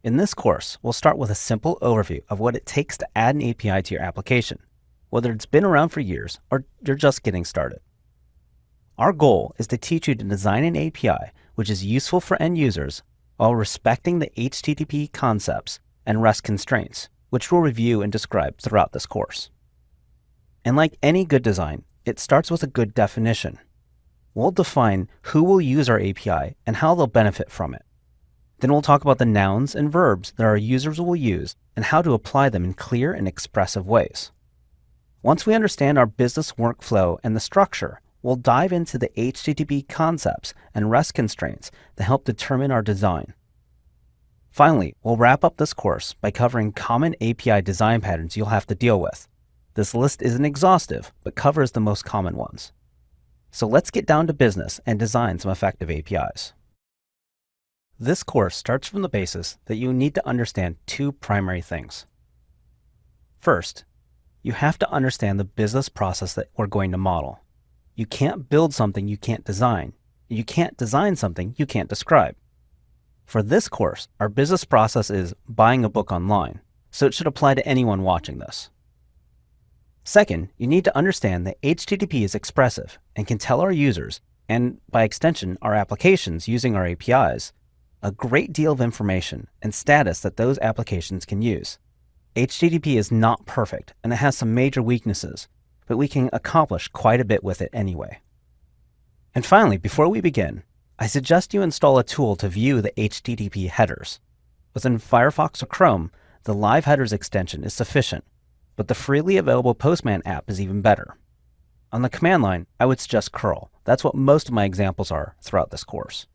In this course, we'll start with a simple overview of what it takes to add an API to your application, whether it's been around for years or you're just getting started. Our goal is to teach you to design an API which is useful for end users while respecting the HTTP concepts and REST constraints, which we'll review and describe throughout this course. And like any good design, it starts with a good definition. We'll define who will use our API and how they'll benefit from it. Then we'll talk about the nouns and verbs that our users will use and how to apply them in clear and expressive ways. Once we understand our business workflow and the structure, we'll dive into the HTTP concepts and REST constraints that help determine our design. Finally, we'll wrap up this course by covering common API design patterns you'll have to deal with. This list isn't exhaustive, but covers the most common ones. So let's get down to business and design some effective APIs. This course starts from the basis that you need to understand two primary things. First, you have to understand the business process that we're going to model. You can't build something you can't design. You can't design something you can't describe. For this course, our business process is buying a book online, so it should apply to anyone watching this. Second, you need to understand that HTTP is expressive and can tell our users, and by extension our applications using our APIs, a great deal of information and status that those applications can use. HTTP is not perfect and it has some major weaknesses, but we can accomplish quite a bit with it anyway. And finally, before we begin, I suggest you install a tool to view the HTTP headers. Within Firefox or Chrome, the Live Headers extension is sufficient, but the freely available Postman app is even better. On the command line, I would suggest curl. That's what most of my examples are throughout this course.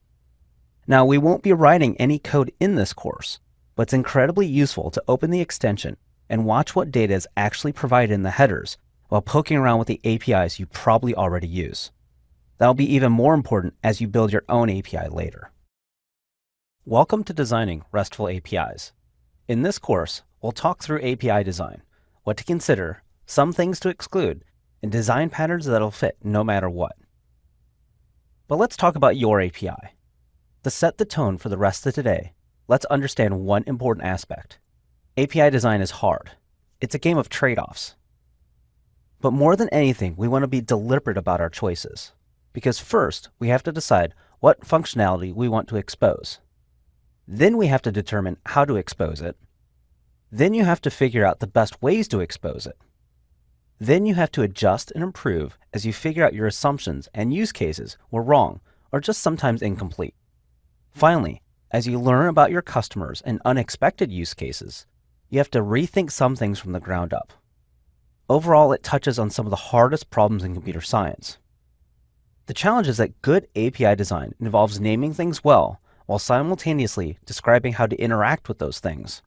Now, we won't be writing any code in this course, but it's incredibly useful to open the extension and watch what data is actually provided in the headers while poking around with the APIs you probably already use. That'll be even more important as you build your own API later. Welcome to Designing RESTful APIs. In this course, we'll talk through API design, what to consider, some things to exclude, and design patterns that'll fit no matter what. But let's talk about your API. To set the tone for the rest of today, let's understand one important aspect. API design is hard. It's a game of trade-offs. But more than anything, we want to be deliberate about our choices. Because first, we have to decide what functionality we want to expose. Then we have to determine how to expose it. Then you have to figure out the best ways to expose it. Then you have to adjust and improve as you figure out your assumptions and use cases were wrong or just sometimes incomplete. Finally, as you learn about your customers and unexpected use cases, you have to rethink some things from the ground up. Overall, it touches on some of the hardest problems in computer science. The challenge is that good API design involves naming things well while simultaneously describing how to interact with those things.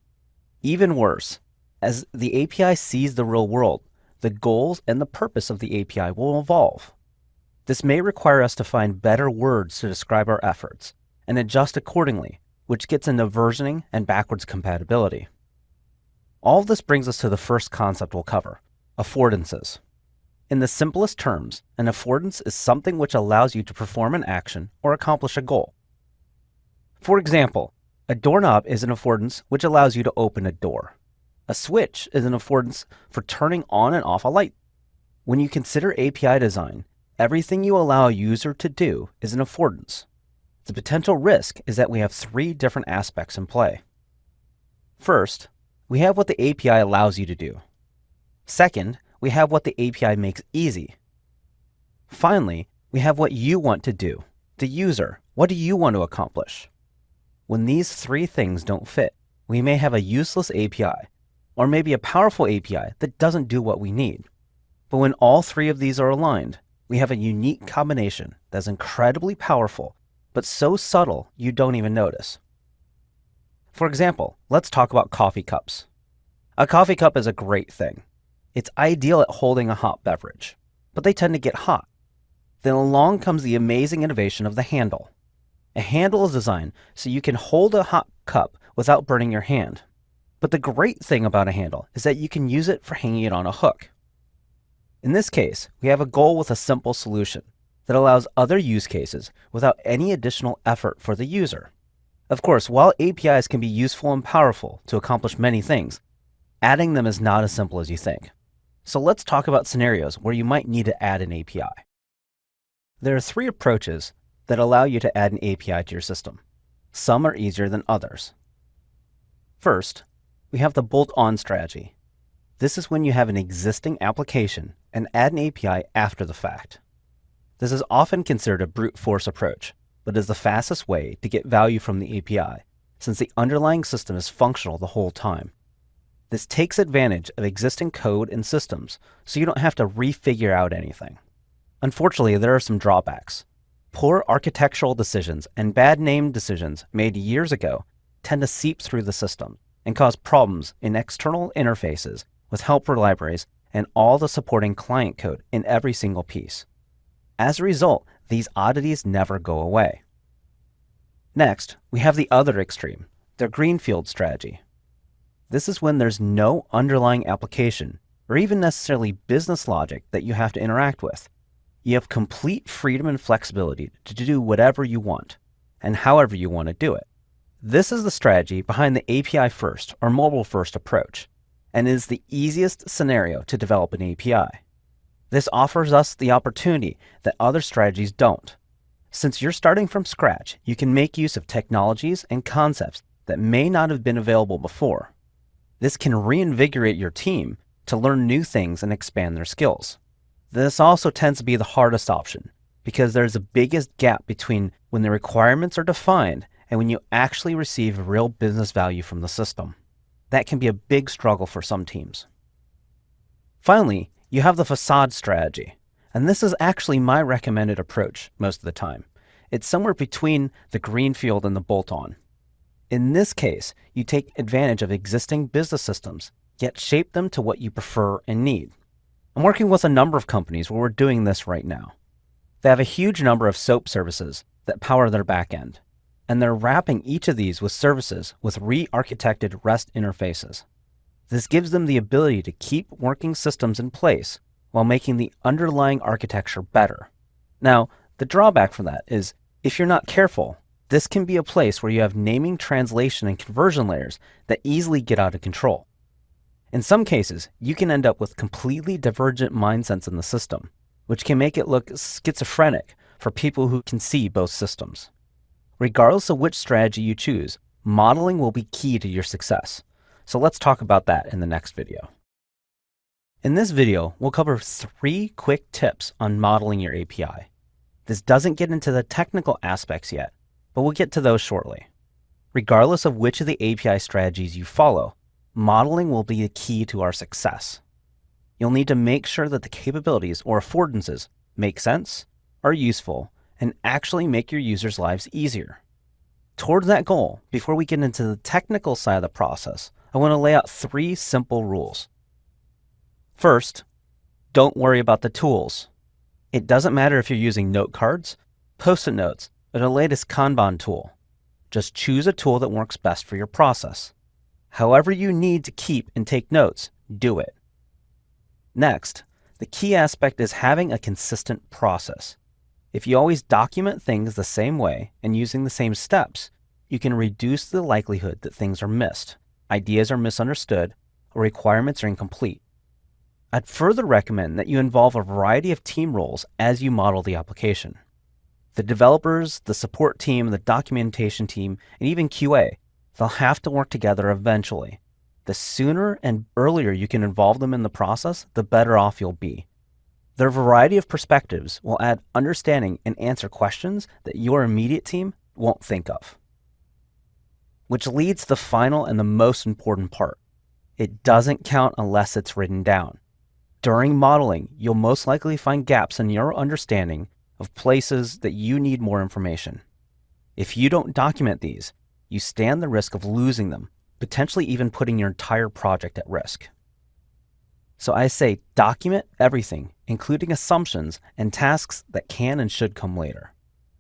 Even worse, as the API sees the real world, the goals and the purpose of the API will evolve. This may require us to find better words to describe our efforts and adjust accordingly, which gets into versioning and backwards compatibility. All of this brings us to the first concept we'll cover, affordances. In the simplest terms, an affordance is something which allows you to perform an action or accomplish a goal. For example, a doorknob is an affordance which allows you to open a door. A switch is an affordance for turning on and off a light. When you consider API design, everything you allow a user to do is an affordance. The potential risk is that we have three different aspects in play. First, we have what the API allows you to do. Second, we have what the API makes easy. Finally, we have what you want to do. The user, what do you want to accomplish? When these three things don't fit, we may have a useless API, or maybe a powerful API that doesn't do what we need. But when all three of these are aligned, we have a unique combination that's incredibly powerful, but so subtle you don't even notice. For example, let's talk about coffee cups. A coffee cup is a great thing. It's ideal at holding a hot beverage, but they tend to get hot. Then along comes the amazing innovation of the handle. A handle is designed so you can hold a hot cup without burning your hand. But the great thing about a handle is that you can use it for hanging it on a hook. In this case, we have a goal with a simple solution that allows other use cases without any additional effort for the user. Of course, while APIs can be useful and powerful to accomplish many things, adding them is not as simple as you think. So let's talk about scenarios where you might need to add an API. There are 3 approaches that allow you to add an API to your system. Some are easier than others. First, we have the bolt-on strategy. This is when you have an existing application and add an API after the fact. This is often considered a brute force approach, but is the fastest way to get value from the API, since the underlying system is functional the whole time. This takes advantage of existing code and systems, so you don't have to refigure out anything. Unfortunately, there are some drawbacks. Poor architectural decisions and bad name decisions made years ago tend to seep through the system and cause problems in external interfaces with helper libraries and all the supporting client code in every single piece. As a result, these oddities never go away. Next, we have the other extreme, the greenfield strategy. This is when there's no underlying application or even necessarily business logic that you have to interact with. You have complete freedom and flexibility to do whatever you want and however you want to do it. This is the strategy behind the API first or mobile first approach, and is the easiest scenario to develop an API. This offers us the opportunity that other strategies don't. Since you're starting from scratch, you can make use of technologies and concepts that may not have been available before. This can reinvigorate your team to learn new things and expand their skills. This also tends to be the hardest option because there's the biggest gap between when the requirements are defined and when you actually receive real business value from the system. That can be a big struggle for some teams. Finally, you have the facade strategy, and this is actually my recommended approach most of the time. It's somewhere between the greenfield and the bolt-on. In this case, you take advantage of existing business systems, yet shape them to what you prefer and need. I'm working with a number of companies where we're doing this right now. They have a huge number of SOAP services that power their backend, and they're wrapping each of these with services with re-architected REST interfaces. This gives them the ability to keep working systems in place while making the underlying architecture better. Now, the drawback for that is if you're not careful, this can be a place where you have naming, translation, and conversion layers that easily get out of control. In some cases, you can end up with completely divergent mindsets in the system, which can make it look schizophrenic for people who can see both systems. Regardless of which strategy you choose, modeling will be key to your success. So let's talk about that in the next video. In this video, we'll cover 3 quick tips on modeling your API. This doesn't get into the technical aspects yet, but we'll get to those shortly. Regardless of which of the API strategies you follow, modeling will be the key to our success. You'll need to make sure that the capabilities or affordances make sense, are useful, and actually make your users' lives easier. Towards that goal, before we get into the technical side of the process, I want to lay out 3 simple rules. First, don't worry about the tools. It doesn't matter if you're using note cards, post-it notes, or the latest Kanban tool. Just choose a tool that works best for your process. However you need to keep and take notes, do it. Next, the key aspect is having a consistent process. If you always document things the same way and using the same steps, you can reduce the likelihood that things are missed, ideas are misunderstood, or requirements are incomplete. I'd further recommend that you involve a variety of team roles as you model the application. The developers, the support team, the documentation team, and even QA, they'll have to work together eventually. The sooner and earlier you can involve them in the process, the better off you'll be. Their variety of perspectives will add understanding and answer questions that your immediate team won't think of. Which leads to the final and the most important part. It doesn't count unless it's written down. During modeling, you'll most likely find gaps in your understanding of places that you need more information. If you don't document these, you stand the risk of losing them, potentially even putting your entire project at risk. So I say document everything, including assumptions and tasks that can and should come later.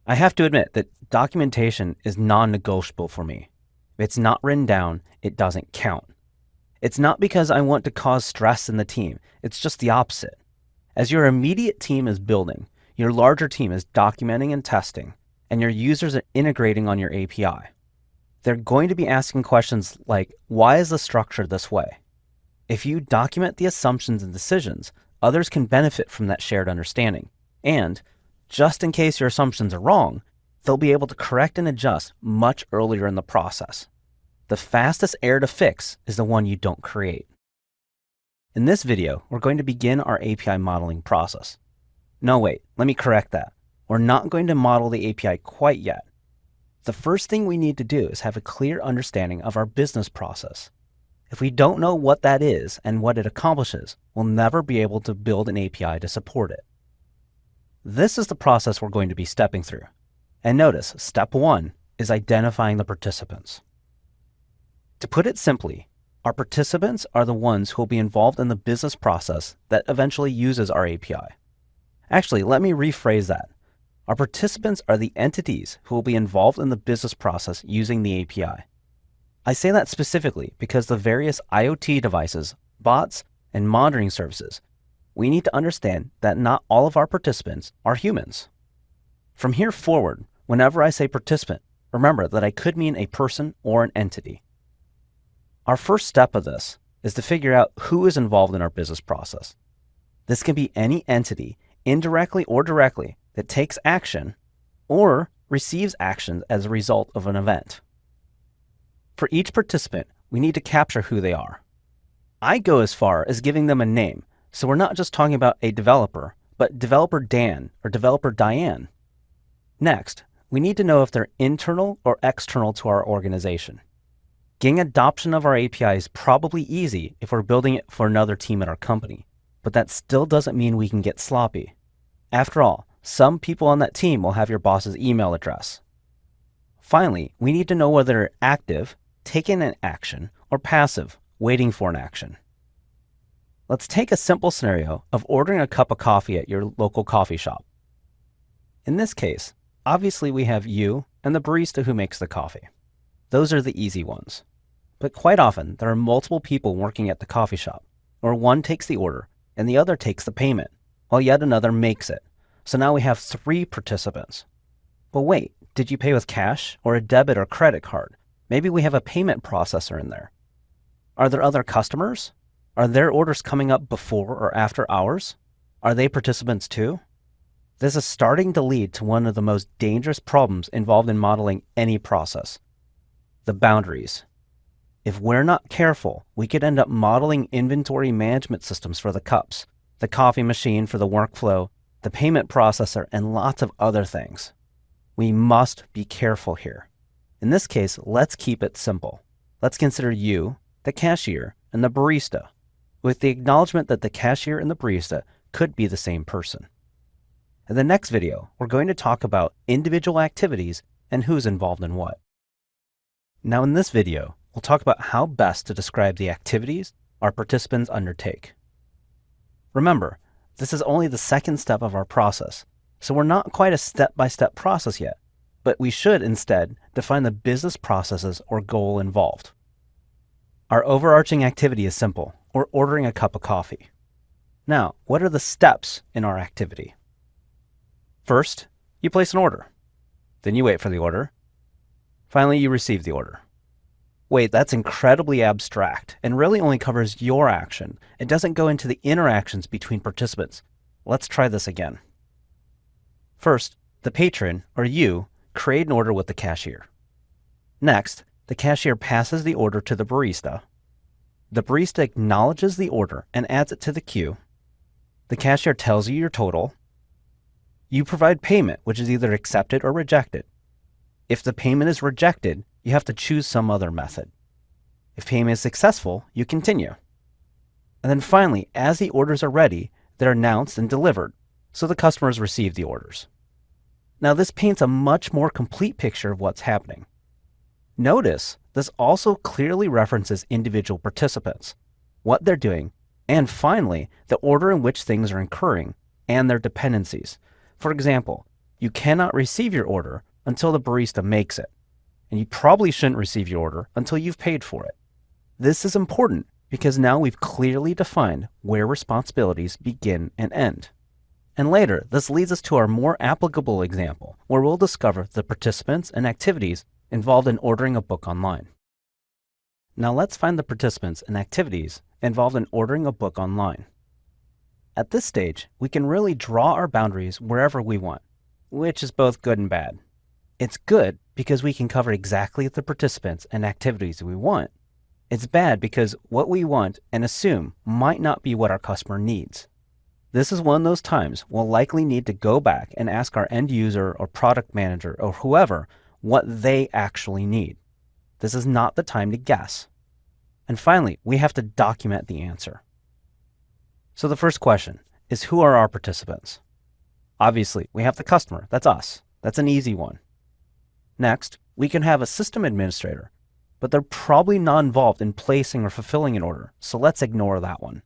I have to admit that documentation is non-negotiable for me. If it's not written down, it doesn't count. It's not because I want to cause stress in the team, it's just the opposite. As your immediate team is building, your larger team is documenting and testing, and your users are integrating on your API. They're going to be asking questions like, why is the structure this way? If you document the assumptions and decisions, others can benefit from that shared understanding. And just in case your assumptions are wrong, they'll be able to correct and adjust much earlier in the process. The fastest error to fix is the one you don't create. In this video, we're going to begin our API modeling process. No, wait, let me correct that. We're not going to model the API quite yet. The first thing we need to do is have a clear understanding of our business process. If we don't know what that is and what it accomplishes, we'll never be able to build an API to support it. This is the process we're going to be stepping through. And notice, step 1 is identifying the participants. To put it simply, our participants are the ones who will be involved in the business process that eventually uses our API. Actually, let me rephrase that. Our participants are the entities who will be involved in the business process using the API. I say that specifically because the various IoT devices, bots, and monitoring services, we need to understand that not all of our participants are humans. From here forward, whenever I say participant, remember that I could mean a person or an entity. Our first step of this is to figure out who is involved in our business process. This can be any entity, indirectly or directly, that takes action or receives action as a result of an event. For each participant, we need to capture who they are. I go as far as giving them a name, so we're not just talking about a developer, but developer Dan or developer Diane. Next, we need to know if they're internal or external to our organization. Getting adoption of our API is probably easy if we're building it for another team at our company, but that still doesn't mean we can get sloppy. After all, some people on that team will have your boss's email address. Finally, we need to know whether they're active, taking an action, or passive, waiting for an action. Let's take a simple scenario of ordering a cup of coffee at your local coffee shop. In this case, obviously we have you and the barista who makes the coffee. Those are the easy ones. But quite often, there are multiple people working at the coffee shop, where one takes the order and the other takes the payment, while yet another makes it. So now we have 3 participants. But wait, did you pay with cash or a debit or credit card? Maybe we have a payment processor in there. Are there other customers? Are their orders coming up before or after ours? Are they participants too? This is starting to lead to one of the most dangerous problems involved in modeling any process: the boundaries. If we're not careful, we could end up modeling inventory management systems for the cups, the coffee machine for the workflow, the payment processor, and lots of other things. We must be careful here. In this case, let's keep it simple. Let's consider you, the cashier, and the barista, with the acknowledgement that the cashier and the barista could be the same person. In the next video, we're going to talk about individual activities and who's involved in what. Now in this video, we'll talk about how best to describe the activities our participants undertake. Remember, this is only the second step of our process, so we're not quite a step-by-step process yet, but we should instead define the business processes or goal involved. Our overarching activity is simple: we're ordering a cup of coffee. Now, what are the steps in our activity? First, you place an order. Then you wait for the order. Finally, you receive the order. Wait, that's incredibly abstract and really only covers your action. It doesn't go into the interactions between participants. Let's try this again. First, the patron, or you, create an order with the cashier. Next, the cashier passes the order to the barista. The barista acknowledges the order and adds it to the queue. The cashier tells you your total. You provide payment, which is either accepted or rejected. If the payment is rejected, you have to choose some other method. If payment is successful, you continue. And then finally, as the orders are ready, they're announced and delivered, so the customers receive the orders. Now this paints a much more complete picture of what's happening. Notice this also clearly references individual participants, what they're doing, and finally, the order in which things are occurring and their dependencies. For example, you cannot receive your order until the barista makes it, and you probably shouldn't receive your order until you've paid for it. This is important because now we've clearly defined where responsibilities begin and end. And later, this leads us to our more applicable example, where we'll discover the participants and activities involved in ordering a book online. Now let's find the participants and activities involved in ordering a book online. At this stage, we can really draw our boundaries wherever we want, which is both good and bad. It's good because we can cover exactly the participants and activities we want. It's bad because what we want and assume might not be what our customer needs. This is one of those times we'll likely need to go back and ask our end user or product manager or whoever what they actually need. This is not the time to guess. And finally, we have to document the answer. So the first question is, who are our participants? Obviously, we have the customer. That's us. That's an easy one. Next, we can have a system administrator, but they're probably not involved in placing or fulfilling an order, so let's ignore that one.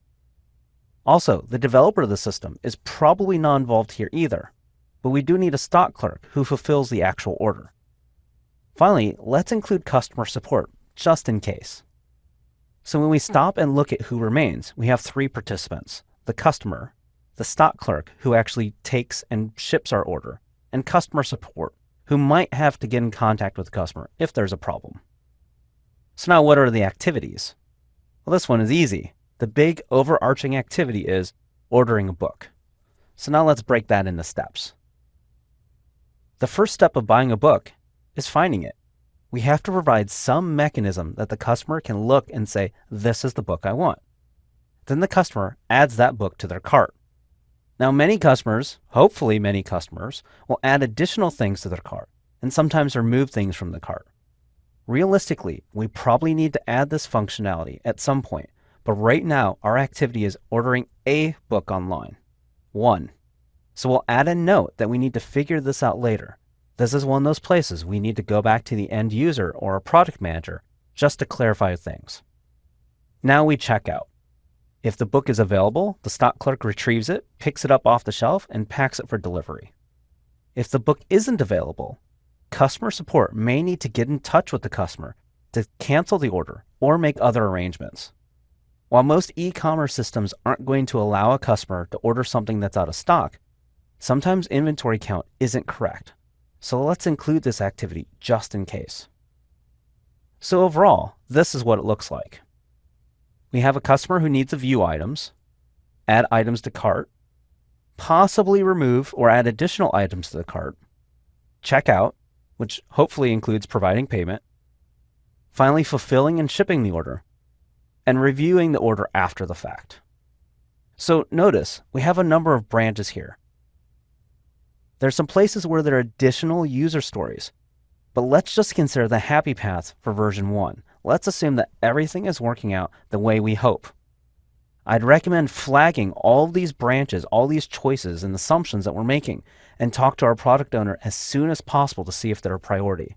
Also, the developer of the system is probably not involved here either, but we do need a stock clerk who fulfills the actual order. Finally, let's include customer support, just in case. So when we stop and look at who remains, we have three participants: the customer, the stock clerk who actually takes and ships our order, and customer support, who might have to get in contact with the customer if there's a problem. So now what are the activities? Well, this one is easy. The big overarching activity is ordering a book. So now let's break that into steps. The first step of buying a book is finding it. We have to provide some mechanism that the customer can look and say, this is the book I want. Then the customer adds that book to their cart. Now many customers, hopefully many customers, will add additional things to their cart and sometimes remove things from the cart. Realistically, we probably need to add this functionality at some point, but right now our activity is ordering a book online. 1. So we'll add a note that we need to figure this out later. This is one of those places we need to go back to the end user or a product manager just to clarify things. Now we check out. If the book is available, the stock clerk retrieves it, picks it up off the shelf, and packs it for delivery. If the book isn't available, customer support may need to get in touch with the customer to cancel the order or make other arrangements. While most e-commerce systems aren't going to allow a customer to order something that's out of stock, sometimes inventory count isn't correct. So let's include this activity just in case. So overall, this is what it looks like. We have a customer who needs to view items, add items to cart, possibly remove or add additional items to the cart, check out, which hopefully includes providing payment, finally fulfilling and shipping the order, and reviewing the order after the fact. So notice, we have a number of branches here. There's some places where there are additional user stories, but let's just consider the happy path for version 1. Let's assume that everything is working out the way we hope. I'd recommend flagging all these branches, all these choices and assumptions that we're making, and talk to our product owner as soon as possible to see if they're a priority.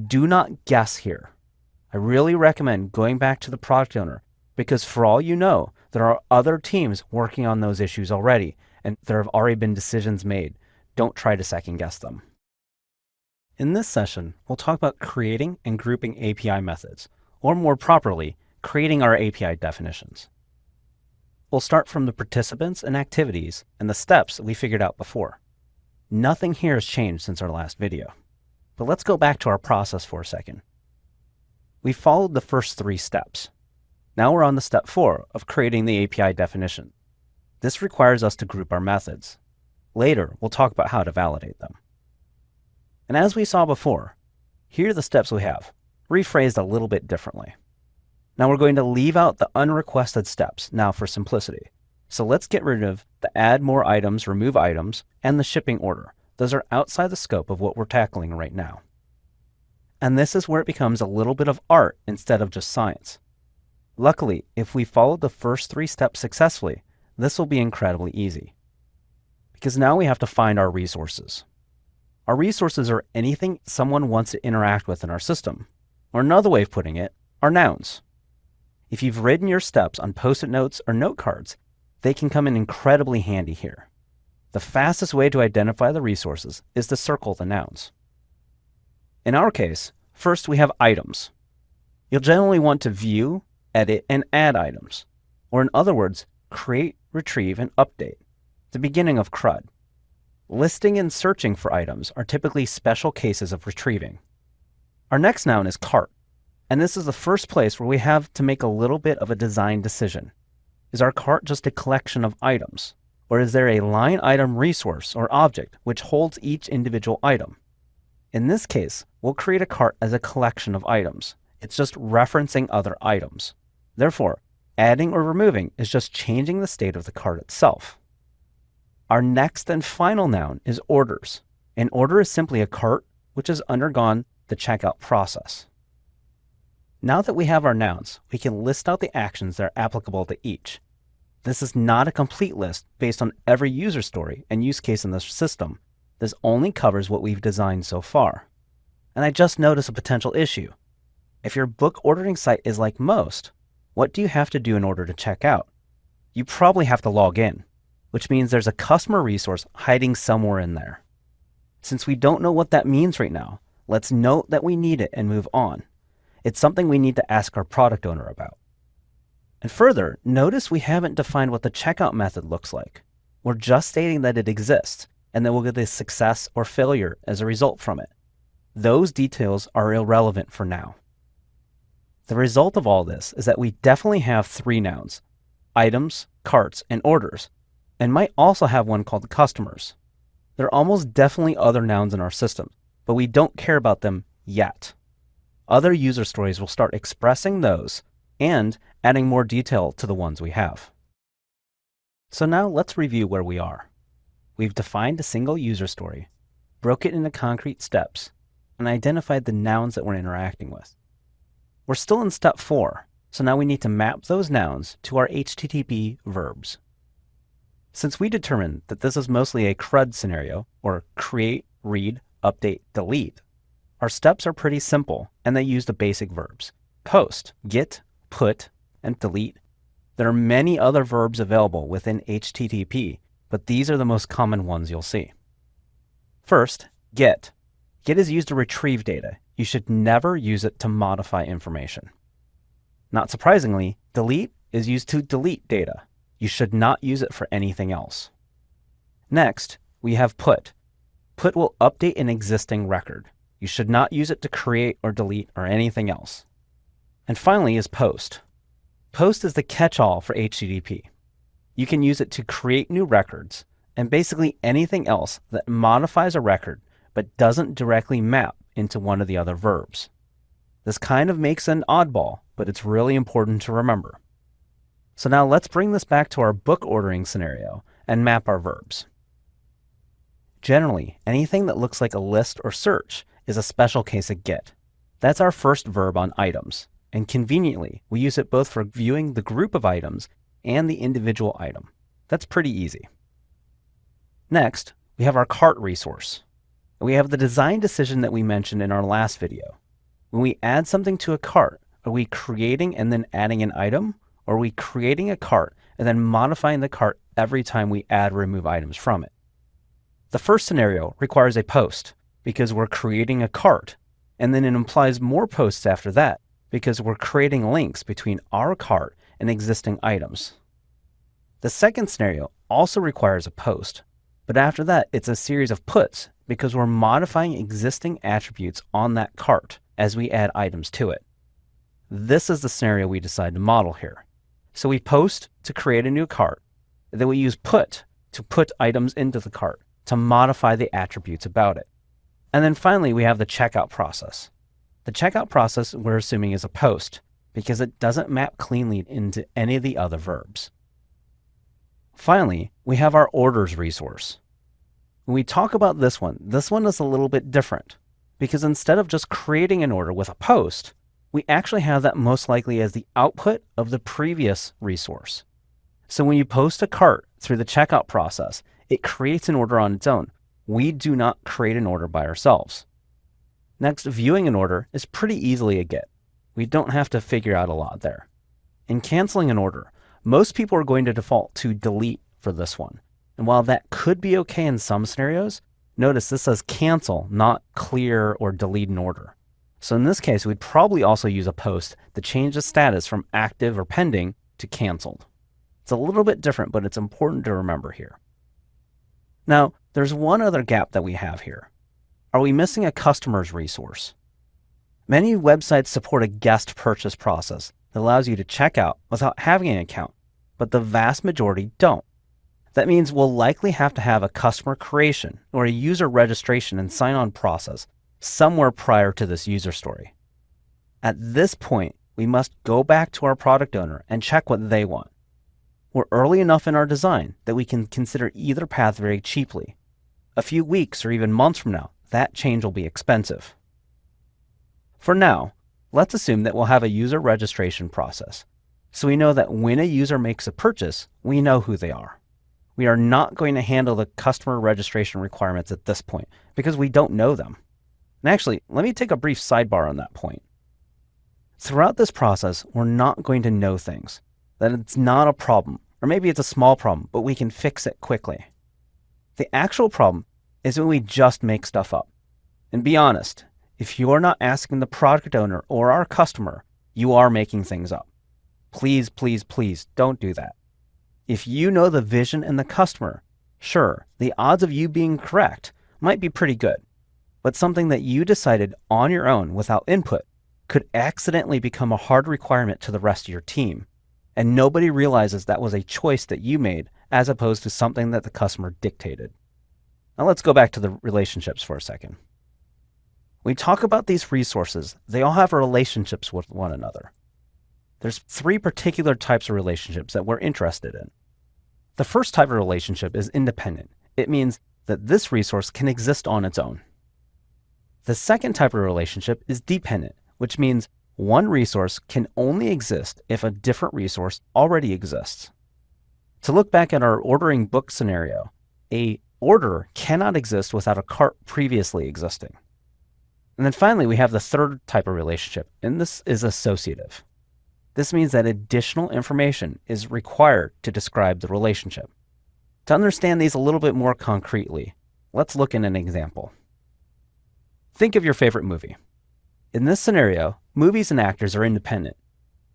Do not guess here. I really recommend going back to the product owner because for all you know, there are other teams working on those issues already, and there have already been decisions made. Don't try to second guess them. In this session, we'll talk about creating and grouping API methods, or more properly, creating our API definitions. We'll start from the participants and activities and the steps that we figured out before. Nothing here has changed since our last video. But let's go back to our process for a second. We followed the first 3 steps. Now we're on to step 4 of creating the API definition. This requires us to group our methods. Later, we'll talk about how to validate them. And as we saw before, here are the steps we have, rephrased a little bit differently. Now we're going to leave out the unrequested steps now for simplicity. So let's get rid of the add more items, remove items, and the shipping order. Those are outside the scope of what we're tackling right now. And this is where it becomes a little bit of art instead of just science. Luckily, if we followed the first 3 steps successfully, this will be incredibly easy. Because now we have to find our resources. Our resources are anything someone wants to interact with in our system. Or another way of putting it, are nouns. If you've written your steps on Post-it notes or note cards, they can come in incredibly handy here. The fastest way to identify the resources is to circle the nouns. In our case, first we have items. You'll generally want to view, edit, and add items. Or in other words, create, retrieve, and update. The beginning of CRUD. Listing and searching for items are typically special cases of retrieving. Our next noun is cart, and this is the first place where we have to make a little bit of a design decision. Is our cart just a collection of items, or is there a line item resource or object which holds each individual item? In this case, we'll create a cart as a collection of items. It's just referencing other items. Therefore, adding or removing is just changing the state of the cart itself. Our next and final noun is orders. An order is simply a cart which has undergone the checkout process. Now that we have our nouns, we can list out the actions that are applicable to each. This is not a complete list based on every user story and use case in the system. This only covers what we've designed so far. And I just noticed a potential issue. If your book ordering site is like most, what do you have to do in order to check out? You probably have to log in, which means there's a customer resource hiding somewhere in there. Since we don't know what that means right now, let's note that we need it and move on. It's something we need to ask our product owner about. And further, notice we haven't defined what the checkout method looks like. We're just stating that it exists, and then we'll get a success or failure as a result from it. Those details are irrelevant for now. The result of all this is that we definitely have three nouns: items, carts, and orders, and might also have one called customers. There are almost definitely other nouns in our system, but we don't care about them yet. Other user stories will start expressing those and adding more detail to the ones we have. So now let's review where we are. We've defined a single user story, broke it into concrete steps, and identified the nouns that we're interacting with. We're still in step 4, so now we need to map those nouns to our HTTP verbs. Since we determined that this is mostly a CRUD scenario, or create, read, update, delete, our steps are pretty simple, and they use the basic verbs: post, get, put, and delete. There are many other verbs available within HTTP, but these are the most common ones you'll see. First, get. Get is used to retrieve data. You should never use it to modify information. Not surprisingly, delete is used to delete data. You should not use it for anything else. Next, we have put. Put will update an existing record. You should not use it to create or delete or anything else. And finally is post. Post is the catch-all for HTTP. You can use it to create new records and basically anything else that modifies a record but doesn't directly map into one of the other verbs. This kind of makes an oddball, but it's really important to remember. So now let's bring this back to our book ordering scenario and map our verbs. Generally, anything that looks like a list or search is a special case of get. That's our first verb on items, and conveniently, we use it both for viewing the group of items and the individual item. That's pretty easy. Next, we have our cart resource. We have the design decision that we mentioned in our last video. When we add something to a cart, are we creating and then adding an item, or are we creating a cart and then modifying the cart every time we add or remove items from it? The first scenario requires a post because we're creating a cart, and then it implies more posts after that because we're creating links between our cart and existing items. The second scenario also requires a post, but after that it's a series of puts because we're modifying existing attributes on that cart as we add items to it. This is the scenario we decide to model here. So we post to create a new cart, and then we use put to put items into the cart to modify the attributes about it. And then finally, we have the checkout process. The checkout process we're assuming is a post because it doesn't map cleanly into any of the other verbs. Finally, we have our orders resource. When we talk about this one is a little bit different because instead of just creating an order with a post, we actually have that most likely as the output of the previous resource. So when you post a cart through the checkout process, it creates an order on its own. We do not create an order by ourselves. Next, viewing an order is pretty easily a get. We don't have to figure out a lot there. In canceling an order, most people are going to default to delete for this one. And while that could be okay in some scenarios, notice this says cancel, not clear or delete an order. So in this case, we'd probably also use a post to change the status from active or pending to canceled. It's a little bit different, but it's important to remember here. Now, there's one other gap that we have here. Are we missing a customer's resource? Many websites support a guest purchase process that allows you to check out without having an account, but the vast majority don't. That means we'll likely have to have a customer creation or a user registration and sign-on process somewhere prior to this user story. At this point, we must go back to our product owner and check what they want. We're early enough in our design that we can consider either path very cheaply. A few weeks or even months from now, that change will be expensive. For now, let's assume that we'll have a user registration process, so we know that when a user makes a purchase, we know who they are. We are not going to handle the customer registration requirements at this point because we don't know them. And actually, let me take a brief sidebar on that point. Throughout this process, we're not going to know things, that it's not a problem, or maybe it's a small problem, but we can fix it quickly. The actual problem is when we just make stuff up. And be honest, if you're not asking the product owner or our customer, you are making things up. Please, please, please don't do that. If you know the vision and the customer, sure, the odds of you being correct might be pretty good, but something that you decided on your own without input could accidentally become a hard requirement to the rest of your team, and nobody realizes that was a choice that you made as opposed to something that the customer dictated. Now let's go back to the relationships for a second. When we talk about these resources, they all have relationships with one another. There's 3 particular types of relationships that we're interested in. The first type of relationship is independent. It means that this resource can exist on its own. The second type of relationship is dependent, which means one resource can only exist if a different resource already exists. To look back at our ordering book scenario, an order cannot exist without a cart previously existing. And then finally, we have the third type of relationship, and this is associative. This means that additional information is required to describe the relationship. To understand these a little bit more concretely, let's look at an example. Think of your favorite movie. In this scenario, movies and actors are independent.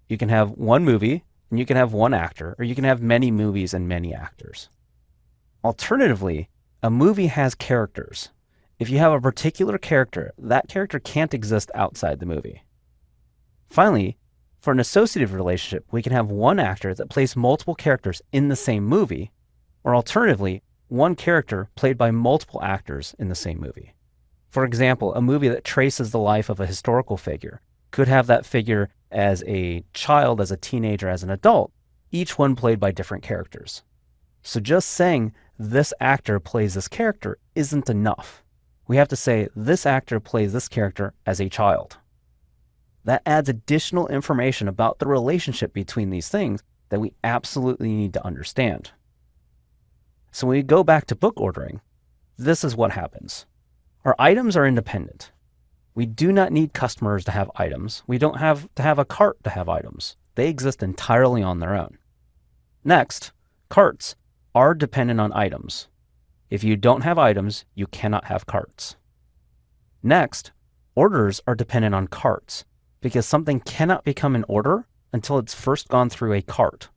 You can have one movie and you can have one actor, or you can have many movies and many actors. Alternatively, a movie has characters. If you have a particular character, that character can't exist outside the movie. Finally, for an associative relationship, we can have one actor that plays multiple characters in the same movie, or alternatively, one character played by multiple actors in the same movie. For example, a movie that traces the life of a historical figure could have that figure as a child, as a teenager, as an adult, each one played by different characters. So just saying this actor plays this character isn't enough. We have to say this actor plays this character as a child. That adds additional information about the relationship between these things that we absolutely need to understand. So when we go back to book ordering, this is what happens. Our items are independent. We do not need customers to have items. We don't have to have a cart to have items. They exist entirely on their own. Next, carts are dependent on items. If you don't have items, you cannot have carts. Next, orders are dependent on carts, because something cannot become an order until it's first gone through a cart,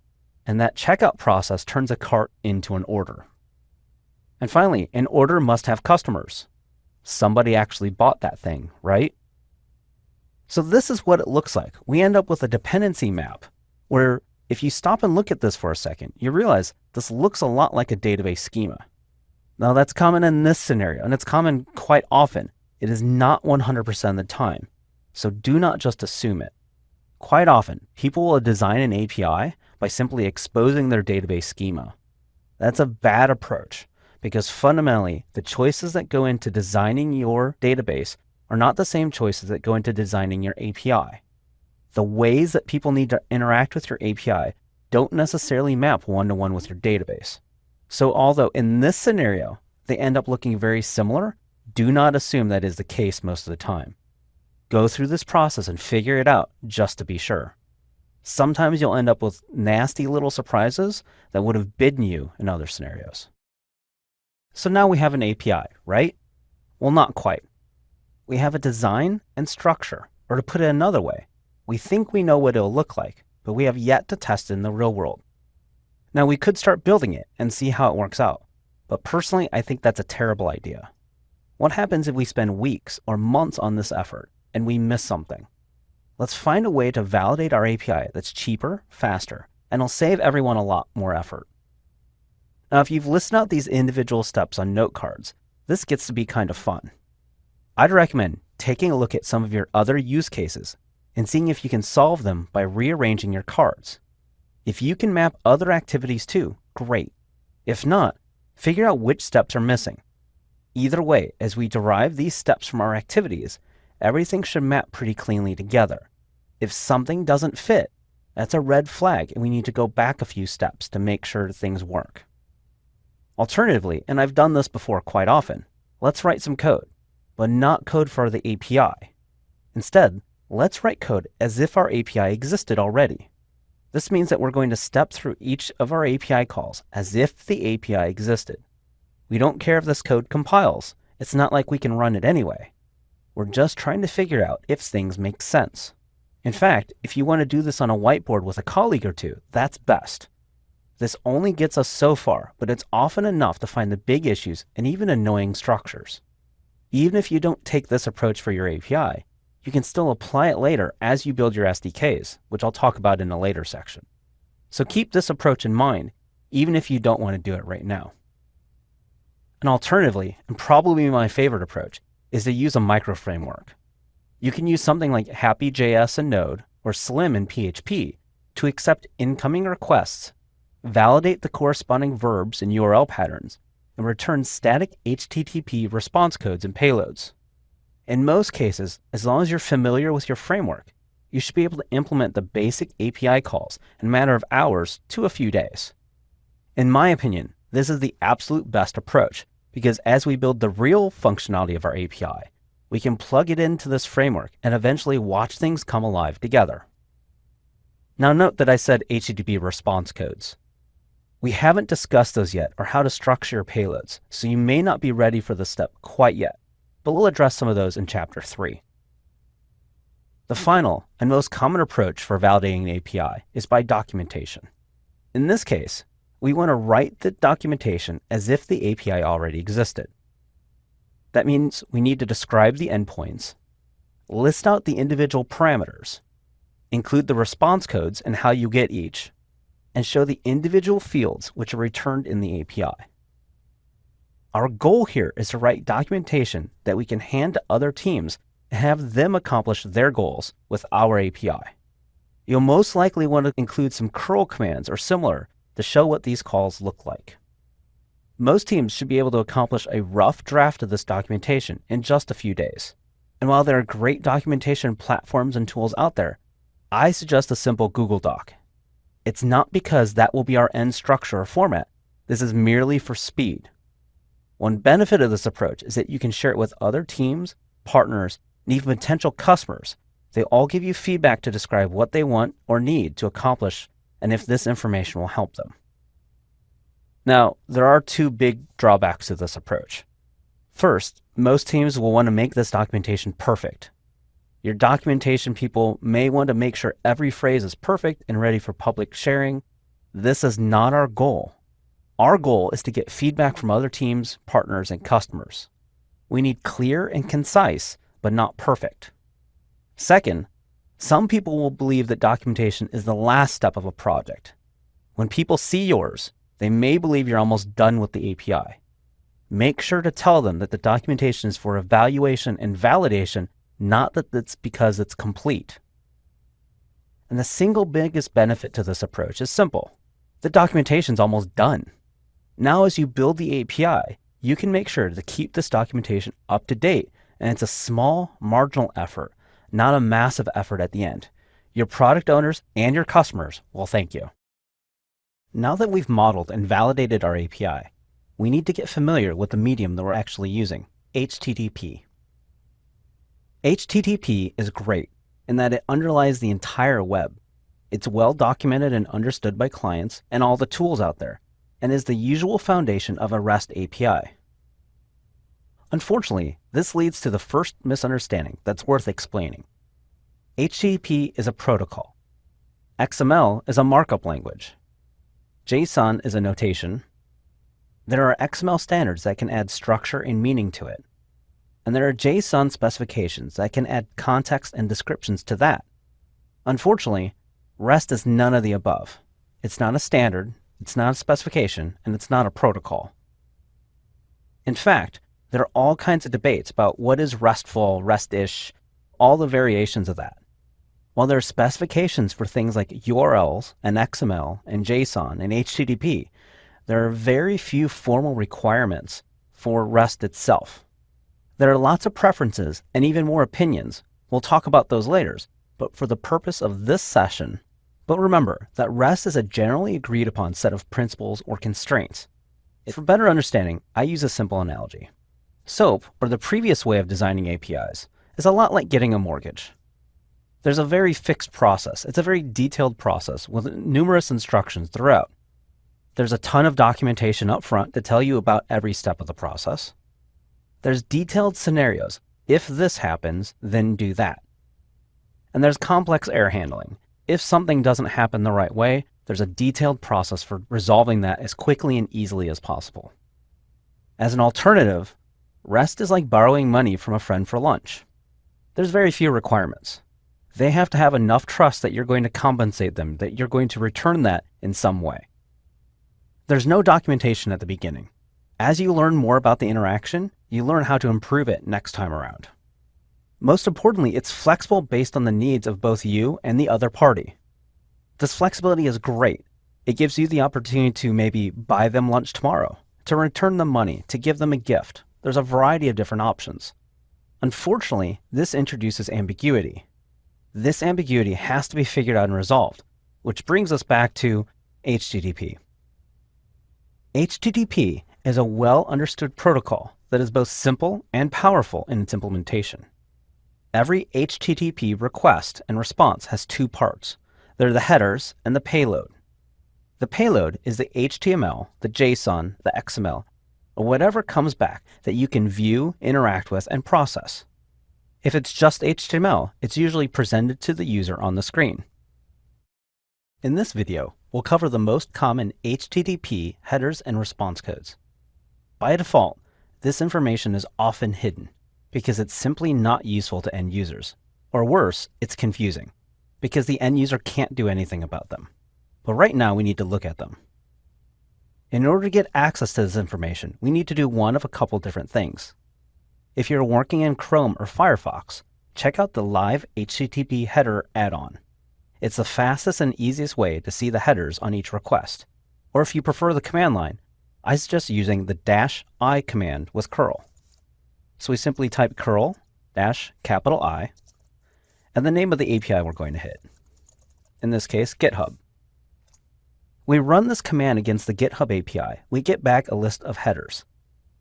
and that checkout process turns a cart into an order. And finally, an order must have customers. Somebody actually bought that thing, right? So this is what it looks like. We end up with a dependency map where if you stop and look at this for a second, you realize this looks a lot like a database schema. Now that's common in this scenario, and it's common quite often. It is not 100% of the time. So do not just assume it. Quite often, people will design an API by simply exposing their database schema. That's a bad approach because fundamentally, the choices that go into designing your database are not the same choices that go into designing your API. The ways that people need to interact with your API don't necessarily map one-to-one with your database. So although in this scenario, they end up looking very similar, do not assume that is the case most of the time. Go through this process and figure it out just to be sure. Sometimes you'll end up with nasty little surprises that would have bidden you in other scenarios. So now we have an API, right? Well, not quite. We have a design and structure, or to put it another way, we think we know what it'll look like, but we have yet to test it in the real world. Now we could start building it and see how it works out, but personally, I think that's a terrible idea. What happens if we spend weeks or months on this effort, and we miss something. Let's find a way to validate our API that's cheaper, faster, and will save everyone a lot more effort. Now, if you've listed out these individual steps on note cards, this gets to be kind of fun. I'd recommend taking a look at some of your other use cases and seeing if you can solve them by rearranging your cards. If you can map other activities too, great. If not, figure out which steps are missing. Either way, as we derive these steps from our activities, everything should map pretty cleanly together. If something doesn't fit, that's a red flag and we need to go back a few steps to make sure things work. Alternatively, and I've done this before quite often, let's write some code, but not code for the API. Instead, let's write code as if our API existed already. This means that we're going to step through each of our API calls as if the API existed. We don't care if this code compiles. It's not like we can run it anyway. We're just trying to figure out if things make sense. In fact, if you want to do this on a whiteboard with a colleague or two, that's best. This only gets us so far, but it's often enough to find the big issues and even annoying structures. Even if you don't take this approach for your API, you can still apply it later as you build your SDKs, which I'll talk about in a later section. So keep this approach in mind, even if you don't want to do it right now. And alternatively, and probably my favorite approach, is to use a micro framework. You can use something like Happy.js in Node or Slim in PHP to accept incoming requests, validate the corresponding verbs and URL patterns, and return static HTTP response codes and payloads. In most cases, as long as you're familiar with your framework, you should be able to implement the basic API calls in a matter of hours to a few days. In my opinion, this is the absolute best approach because as we build the real functionality of our API, we can plug it into this framework and eventually watch things come alive together. Now note that I said HTTP response codes. We haven't discussed those yet or how to structure your payloads, so you may not be ready for this step quite yet, but we'll address some of those in Chapter 3. The final and most common approach for validating an API is by documentation. In this case, we want to write the documentation as if the API already existed. That means we need to describe the endpoints, list out the individual parameters, include the response codes and how you get each, and show the individual fields which are returned in the API. Our goal here is to write documentation that we can hand to other teams and have them accomplish their goals with our API. You'll most likely want to include some curl commands or similar to show what these calls look like. Most teams should be able to accomplish a rough draft of this documentation in just a few days. And while there are great documentation platforms and tools out there, I suggest a simple Google Doc. It's not because that will be our end structure or format. This is merely for speed. One benefit of this approach is that you can share it with other teams, partners, and even potential customers. They all give you feedback to describe what they want or need to accomplish and if this information will help them. Now, there are two big drawbacks to this approach. First, most teams will want to make this documentation perfect. Your documentation people may want to make sure every phrase is perfect and ready for public sharing. This is not our goal. Our goal is to get feedback from other teams, partners, and customers. We need clear and concise, but not perfect. Second, some people will believe that documentation is the last step of a project. When people see yours, they may believe you're almost done with the API. Make sure to tell them that the documentation is for evaluation and validation, not that it's because it's complete. And the single biggest benefit to this approach is simple. The documentation's almost done. Now as you build the API, you can make sure to keep this documentation up to date, and it's a small, marginal effort, not a massive effort at the end. Your product owners and your customers will thank you. Now that we've modeled and validated our API, we need to get familiar with the medium that we're actually using, HTTP. HTTP is great in that it underlies the entire web. It's well documented and understood by clients and all the tools out there, and is the usual foundation of a REST API. Unfortunately, this leads to the first misunderstanding that's worth explaining. HTTP is a protocol. XML is a markup language. JSON is a notation. There are XML standards that can add structure and meaning to it. and there are JSON specifications that can add context and descriptions to that. Unfortunately, REST is none of the above. It's not a standard, it's not a specification, and it's not a protocol. In fact, there are all kinds of debates about what is RESTful, REST-ish, all the variations of that. While there are specifications for things like URLs and XML and JSON and HTTP, there are very few formal requirements for REST itself. There are lots of preferences and even more opinions. We'll talk about those later, but for the purpose of this session, but remember that REST is a generally agreed upon set of principles or constraints. For better understanding, I use a simple analogy. SOAP, or the previous way of designing APIs, is a lot like getting a mortgage. There's a very fixed process. It's a very detailed process with numerous instructions throughout. There's a ton of documentation up front to tell you about every step of the process. There's detailed scenarios. If this happens, then do that. And there's complex error handling. If something doesn't happen the right way, there's a detailed process for resolving that as quickly and easily as possible. As an alternative, REST is like borrowing money from a friend for lunch. There's very few requirements. They have to have enough trust that you're going to compensate them, that you're going to return that in some way. There's no documentation at the beginning. As you learn more about the interaction, you learn how to improve it next time around. Most importantly, it's flexible based on the needs of both you and the other party. This flexibility is great. It gives you the opportunity to maybe buy them lunch tomorrow, to return them money, to give them a gift. There's a variety of different options. Unfortunately, this introduces ambiguity. This ambiguity has to be figured out and resolved, which brings us back to HTTP. HTTP is a well-understood protocol that is both simple and powerful in its implementation. Every HTTP request and response has two parts. They're the headers and the payload. The payload is the HTML, the JSON, the XML, or whatever comes back that you can view, interact with, and process. If it's just HTML, it's usually presented to the user on the screen. In this video, we'll cover the most common HTTP headers and response codes. By default, this information is often hidden because it's simply not useful to end users. Or worse, it's confusing because the end user can't do anything about them. But right now, we need to look at them. In order to get access to this information, we need to do one of a couple different things. If you're working in Chrome or Firefox, check out the Live HTTP Header add-on. It's the fastest and easiest way to see the headers on each request. Or if you prefer the command line, I suggest using the -I command with curl. So we simply type curl -I and the name of the API we're going to hit. In this case, GitHub. We run this command against the GitHub API. We get back a list of headers.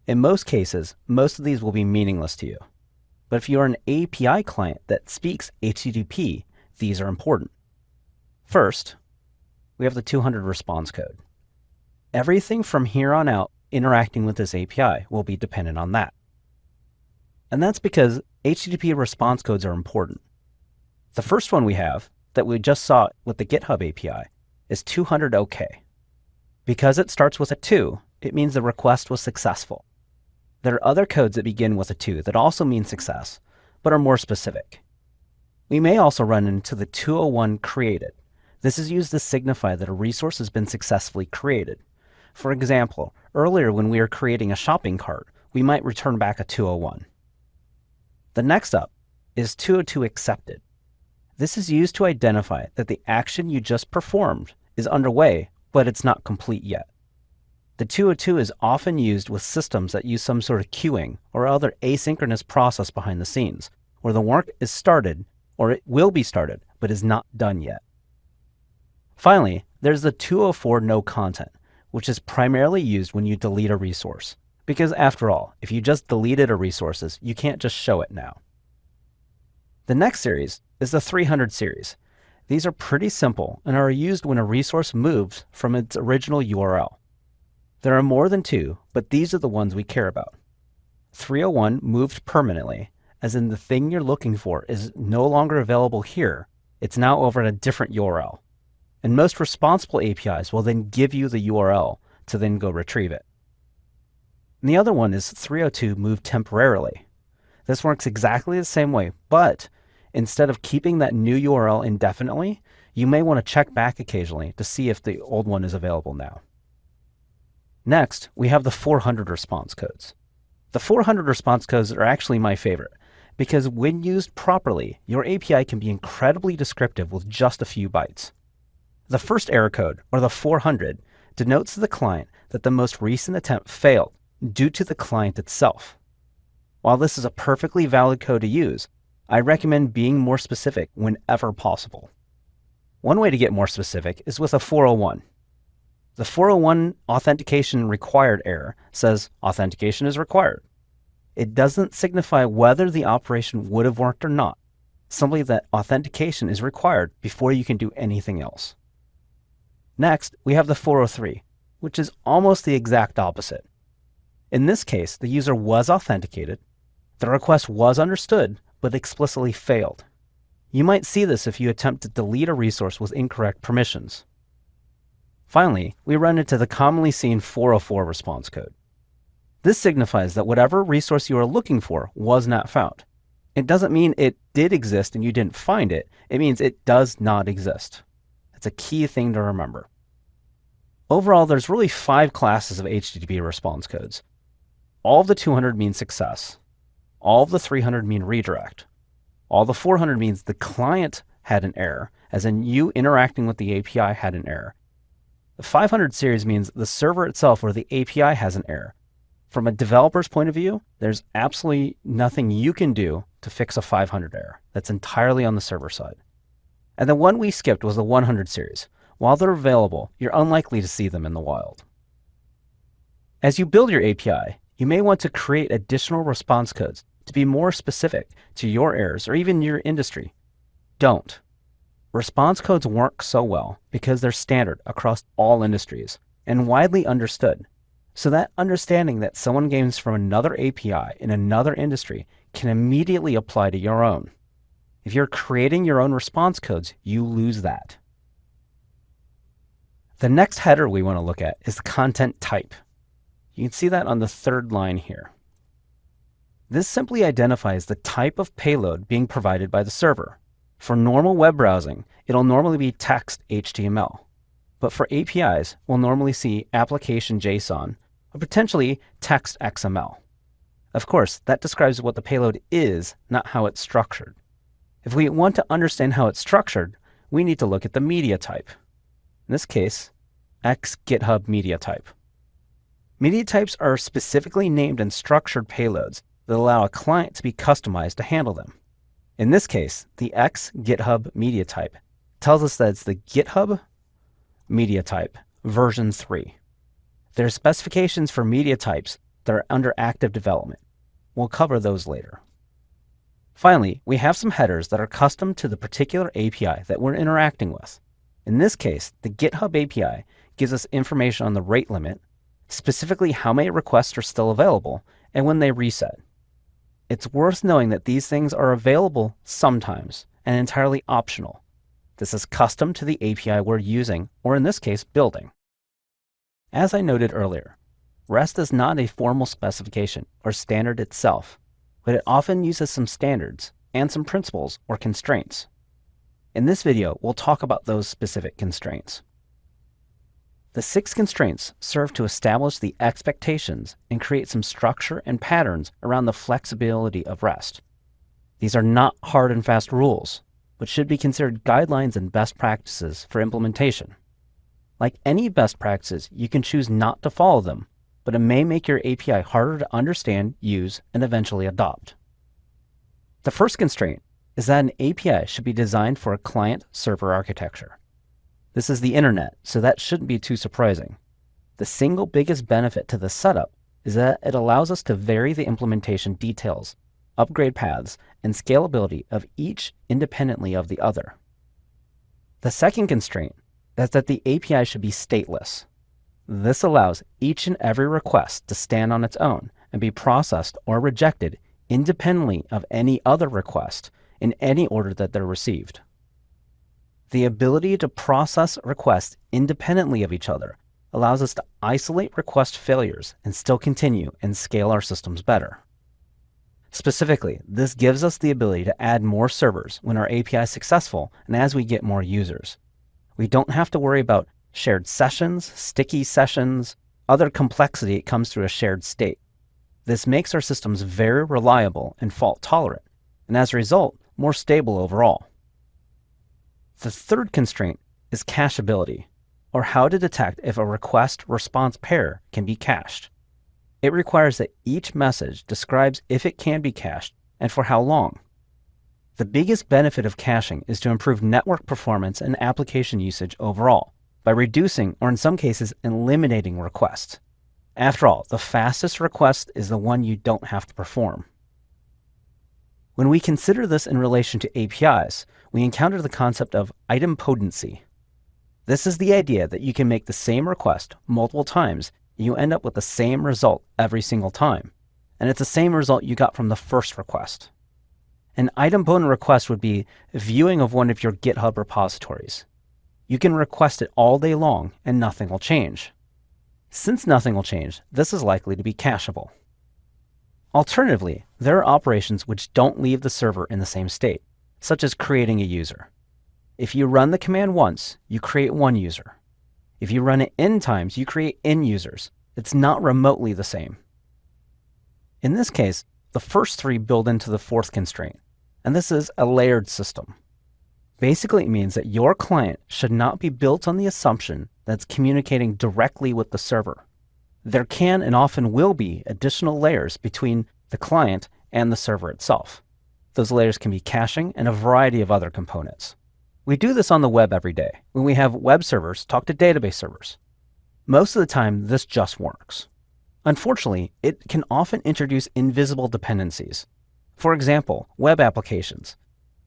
In most cases, most of these will be meaningless to you. But if you're an API client that speaks HTTP, these are important. First, we have the 200 response code. Everything from here on out interacting with this API will be dependent on that. And that's because HTTP response codes are important. The first one we have, that we just saw with the GitHub API, is 200 OK. Because it starts with a 2, it means the request was successful. There are other codes that begin with a 2 that also mean success, but are more specific. We may also run into the 201 created. This is used to signify that a resource has been successfully created. For example, earlier when we were creating a shopping cart, we might return back a 201. The next up is 202 accepted. This is used to identify that the action you just performed is underway, but it's not complete yet. The 202 is often used with systems that use some sort of queuing or other asynchronous process behind the scenes, where the work is started or it will be started, but is not done yet. Finally, there's the 204 no content, which is primarily used when you delete a resource. Because after all, if you just deleted a resources, you can't just show it now. The next series is the 300 series. These are pretty simple and are used when a resource moves from its original URL. There are more than 2, but these are the ones we care about. 301 moved permanently, as in the thing you're looking for is no longer available here. It's now over at a different URL. And most responsible APIs will then give you the URL to then go retrieve it. And the other one is 302 moved temporarily. This works exactly the same way, but instead of keeping that new URL indefinitely, you may want to check back occasionally to see if the old one is available now. Next, we have the 400 response codes. The 400 response codes are actually my favorite because when used properly, your API can be incredibly descriptive with just a few bytes. The first error code, or the 400, denotes to the client that the most recent attempt failed due to the client itself. While this is a perfectly valid code to use, I recommend being more specific whenever possible. One way to get more specific is with a 401. The 401 authentication required error says authentication is required. It doesn't signify whether the operation would have worked or not, simply that authentication is required before you can do anything else. Next, we have the 403, which is almost the exact opposite. In this case, the user was authenticated, the request was understood, but explicitly failed. You might see this if you attempt to delete a resource with incorrect permissions. Finally, we run into the commonly seen 404 response code. This signifies that whatever resource you are looking for was not found. It doesn't mean it did exist and you didn't find it. It means it does not exist. That's a key thing to remember. Overall, there's really 5 classes of HTTP response codes. All of the 200 mean success. All of the 300 mean redirect. All the 400 means the client had an error, as in you interacting with the API had an error. The 500 series means the server itself or the API has an error. From a developer's point of view, there's absolutely nothing you can do to fix a 500 error. That's entirely on the server side. And the one we skipped was the 100 series. While they're available, you're unlikely to see them in the wild. As you build your API, you may want to create additional response codes to be more specific to your errors or even your industry. Don't. Response codes work so well because they're standard across all industries and widely understood. So that understanding that someone gains from another API in another industry can immediately apply to your own. If you're creating your own response codes, you lose that. The next header we want to look at is the content type. You can see that on the third line here. This simply identifies the type of payload being provided by the server. For normal web browsing, it'll normally be text HTML. But for APIs, we'll normally see application JSON or potentially text XML. Of course, that describes what the payload is, not how it's structured. If we want to understand how it's structured, we need to look at the media type. In this case, GitHub media type. Media types are specifically named and structured payloads that allow a client to be customized to handle them. In this case, the GitHub media type tells us that it's the GitHub media type version 3. There are specifications for media types that are under active development. We'll cover those later. Finally, we have some headers that are custom to the particular API that we're interacting with. In this case, the GitHub API gives us information on the rate limit, specifically how many requests are still available, and when they reset. It's worth knowing that these things are available sometimes and entirely optional. This is custom to the API we're using, or in this case, building. As I noted earlier, REST is not a formal specification or standard itself, but it often uses some standards and some principles or constraints. In this video, we'll talk about those specific constraints. The 6 constraints serve to establish the expectations and create some structure and patterns around the flexibility of REST. These are not hard and fast rules, but should be considered guidelines and best practices for implementation. Like any best practices, you can choose not to follow them, but it may make your API harder to understand, use, and eventually adopt. The first constraint is that an API should be designed for a client-server architecture. This is the internet, so that shouldn't be too surprising. The single biggest benefit to this setup is that it allows us to vary the implementation details, upgrade paths, and scalability of each independently of the other. The second constraint is that the API should be stateless. This allows each and every request to stand on its own and be processed or rejected independently of any other request in any order that they're received. The ability to process requests independently of each other allows us to isolate request failures and still continue and scale our systems better. Specifically, this gives us the ability to add more servers when our API is successful and as we get more users. We don't have to worry about shared sessions, sticky sessions, other complexity that comes through a shared state. This makes our systems very reliable and fault tolerant, and as a result, more stable overall. The third constraint is cacheability, or how to detect if a request-response pair can be cached. It requires that each message describes if it can be cached and for how long. The biggest benefit of caching is to improve network performance and application usage overall by reducing, or in some cases, eliminating requests. After all, the fastest request is the one you don't have to perform. When we consider this in relation to APIs, we encounter the concept of idempotency. This is the idea that you can make the same request multiple times and you end up with the same result every single time, and it's the same result you got from the first request. An idempotent request would be viewing of one of your GitHub repositories. You can request it all day long and nothing will change. Since nothing will change, this is likely to be cacheable. Alternatively, there are operations which don't leave the server in the same state, such as creating a user. If you run the command once, you create one user. If you run it n times, you create n users. It's not remotely the same. In this case, the first three build into the fourth constraint, and this is a layered system. Basically, it means that your client should not be built on the assumption that it's communicating directly with the server. There can and often will be additional layers between the client and the server itself. Those layers can be caching and a variety of other components. We do this on the web every day when we have web servers talk to database servers. Most of the time, this just works. Unfortunately, it can often introduce invisible dependencies. For example, web applications.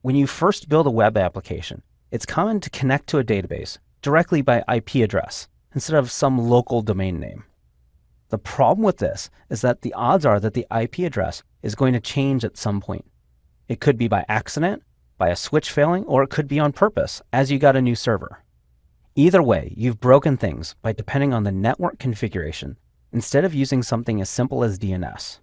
When you first build a web application, it's common to connect to a database directly by IP address instead of some local domain name. The problem with this is that the odds are that the IP address is going to change at some point. It could be by accident, by a switch failing, or it could be on purpose as you got a new server. Either way, you've broken things by depending on the network configuration instead of using something as simple as DNS.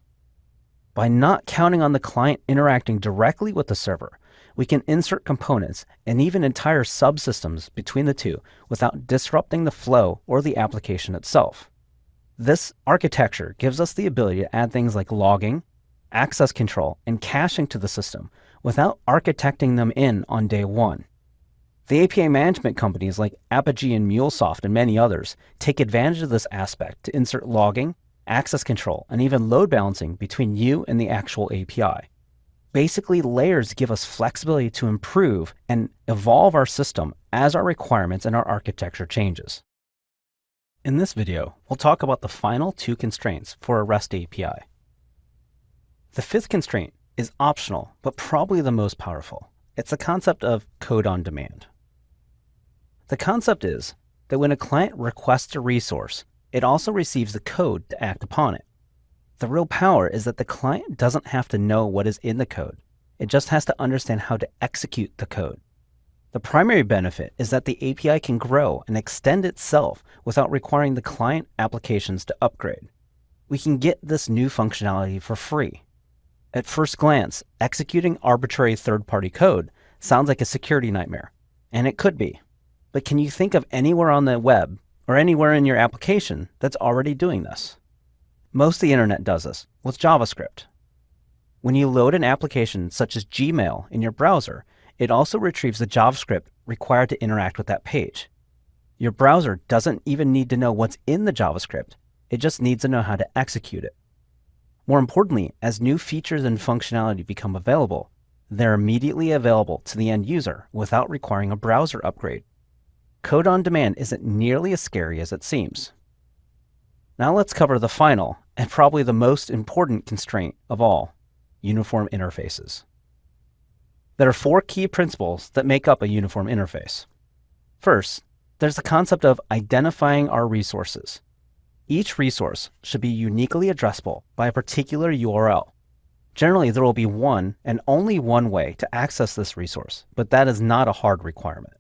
By not counting on the client interacting directly with the server, we can insert components and even entire subsystems between the two without disrupting the flow or the application itself. This architecture gives us the ability to add things like logging, access control, and caching to the system without architecting them in on day one. The API management companies like Apigee and MuleSoft and many others take advantage of this aspect to insert logging, access control, and even load balancing between you and the actual API. Basically, layers give us flexibility to improve and evolve our system as our requirements and our architecture changes. In this video, we'll talk about the final two constraints for a REST API. The fifth constraint is optional, but probably the most powerful. It's the concept of code on demand. The concept is that when a client requests a resource, it also receives the code to act upon it. The real power is that the client doesn't have to know what is in the code. It just has to understand how to execute the code. The primary benefit is that the API can grow and extend itself without requiring the client applications to upgrade. We can get this new functionality for free. At first glance, executing arbitrary third-party code sounds like a security nightmare, and it could be. But can you think of anywhere on the web or anywhere in your application that's already doing this? Most of the internet does this with JavaScript. When you load an application such as Gmail in your browser, it also retrieves the JavaScript required to interact with that page. Your browser doesn't even need to know what's in the JavaScript. It just needs to know how to execute it. More importantly, as new features and functionality become available, they're immediately available to the end user without requiring a browser upgrade. Code on demand isn't nearly as scary as it seems. Now let's cover the final and probably the most important constraint of all, uniform interfaces. There are four key principles that make up a uniform interface. First, there's the concept of identifying our resources. Each resource should be uniquely addressable by a particular URL. Generally, there will be one and only one way to access this resource, but that is not a hard requirement.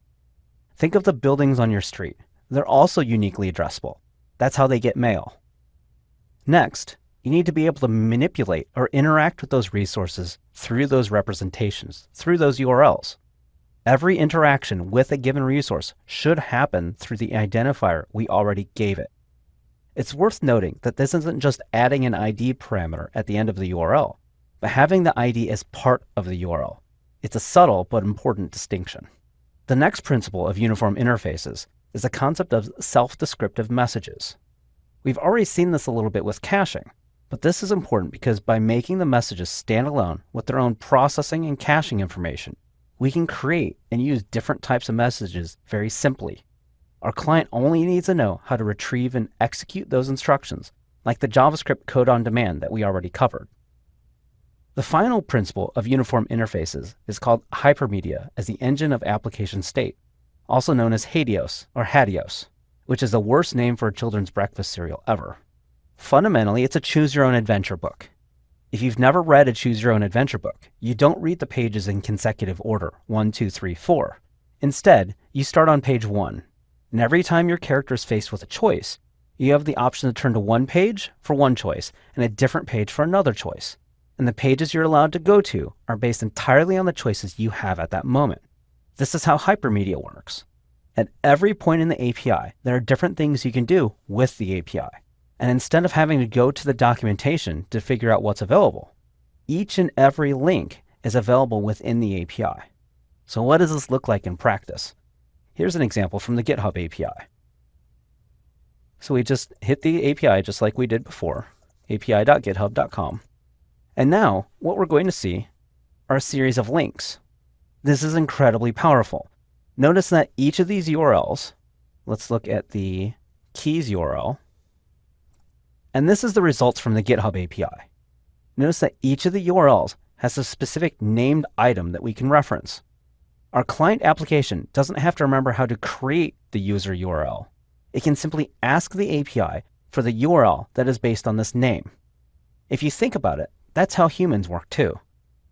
Think of the buildings on your street. They're also uniquely addressable. That's how they get mail. Next, You need to be able to manipulate or interact with those resources through those representations, through those URLs. Every interaction with a given resource should happen through the identifier we already gave it. It's worth noting that this isn't just adding an ID parameter at the end of the URL, but having the ID as part of the URL. It's a subtle but important distinction. The next principle of uniform interfaces is the concept of self-descriptive messages. We've already seen this a little bit with caching, but this is important because by making the messages stand alone with their own processing and caching information, we can create and use different types of messages very simply. Our client only needs to know how to retrieve and execute those instructions, like the JavaScript code on demand that we already covered. The final principle of uniform interfaces is called Hypermedia as the engine of application state, also known as Hadios or Hadios, which is the worst name for a children's breakfast cereal ever. Fundamentally, it's a choose-your-own-adventure book. If you've never read a choose-your-own-adventure book, you don't read the pages in consecutive order, 1, 2, 3, 4. Instead, you start on page 1, and every time your character is faced with a choice, you have the option to turn to one page for one choice and a different page for another choice. And the pages you're allowed to go to are based entirely on the choices you have at that moment. This is how Hypermedia works. At every point in the API, there are different things you can do with the API. And instead of having to go to the documentation to figure out what's available, each and every link is available within the API. So what does this look like in practice? Here's an example from the GitHub API. So we just hit the API just like we did before, api.github.com. And now what we're going to see are a series of links. This is incredibly powerful. Notice that each of these URLs, let's look at the keys URL, and this is the results from the GitHub API. Notice that each of the URLs has a specific named item that we can reference. Our client application doesn't have to remember how to create the user URL. It can simply ask the API for the URL that is based on this name. If you think about it, that's how humans work too.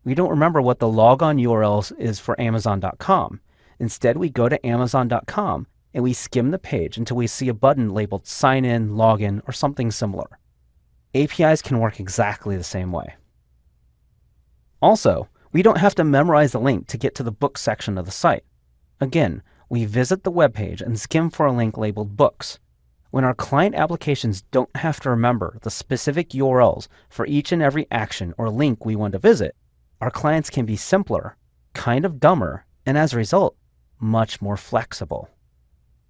We don't remember what the logon URL is for Amazon.com. Instead, we go to Amazon.com and we skim the page until we see a button labeled sign in, login, or something similar. APIs can work exactly the same way. Also, we don't have to memorize the link to get to the books section of the site. Again, we visit the web page and skim for a link labeled books. When our client applications don't have to remember the specific URLs for each and every action or link we want to visit, our clients can be simpler, kind of dumber, and as a result, much more flexible.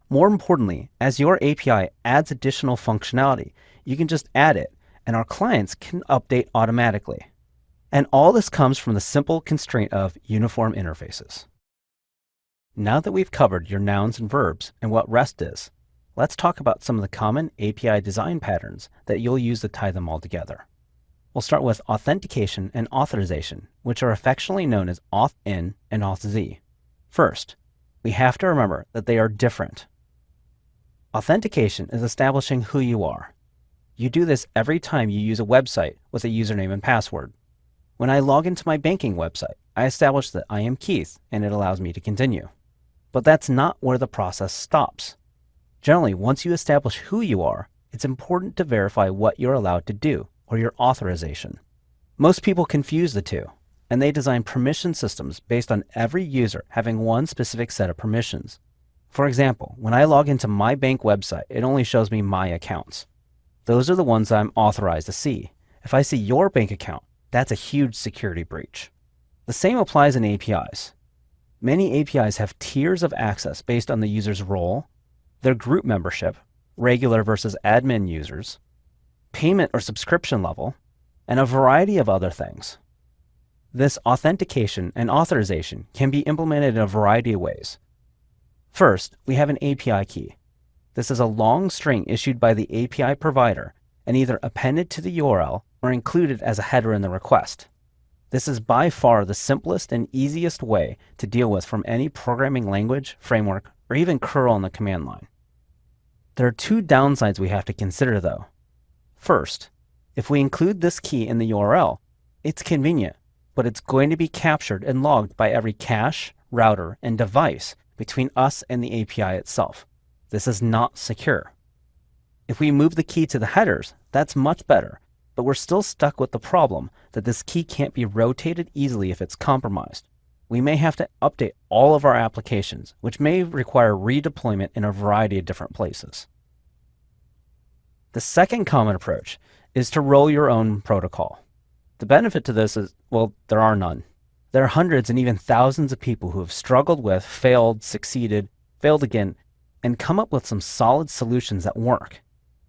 More importantly, as your API adds additional functionality, you can just add it, and our clients can update automatically. And all this comes from the simple constraint of uniform interfaces. Now that we've covered your nouns and verbs and what REST is, let's talk about some of the common API design patterns that you'll use to tie them all together. We'll start with authentication and authorization, which are affectionately known as auth-in and auth-z. First, we have to remember that they are different. Authentication is establishing who you are. You do this every time you use a website with a username and password. When I log into my banking website, I establish that I am Keith, and it allows me to continue. But that's not where the process stops. Generally, once you establish who you are, it's important to verify what you're allowed to do, or your authorization. Most people confuse the two, and they design permission systems based on every user having one specific set of permissions. For example, when I log into my bank website, it only shows me my accounts. Those are the ones I'm authorized to see. If I see your bank account, that's a huge security breach. The same applies in APIs. Many APIs have tiers of access based on the user's role, their group membership, regular versus admin users, payment or subscription level, and a variety of other things. This authentication and authorization can be implemented in a variety of ways. First, we have an API key. This is a long string issued by the API provider and either appended to the URL or included as a header in the request. This is by far the simplest and easiest way to deal with from any programming language, framework, or even curl on the command line. There are two downsides we have to consider though. First, if we include this key in the URL, it's convenient, but it's going to be captured and logged by every cache, router, and device between us and the API itself. This is not secure. If we move the key to the headers, that's much better, but we're still stuck with the problem that this key can't be rotated easily if it's compromised. We may have to update all of our applications, which may require redeployment in a variety of different places. The second common approach is to roll your own protocol. The benefit to this is, well, there are none. There are hundreds and even thousands of people who have struggled with, failed, succeeded, failed again, and come up with some solid solutions that work.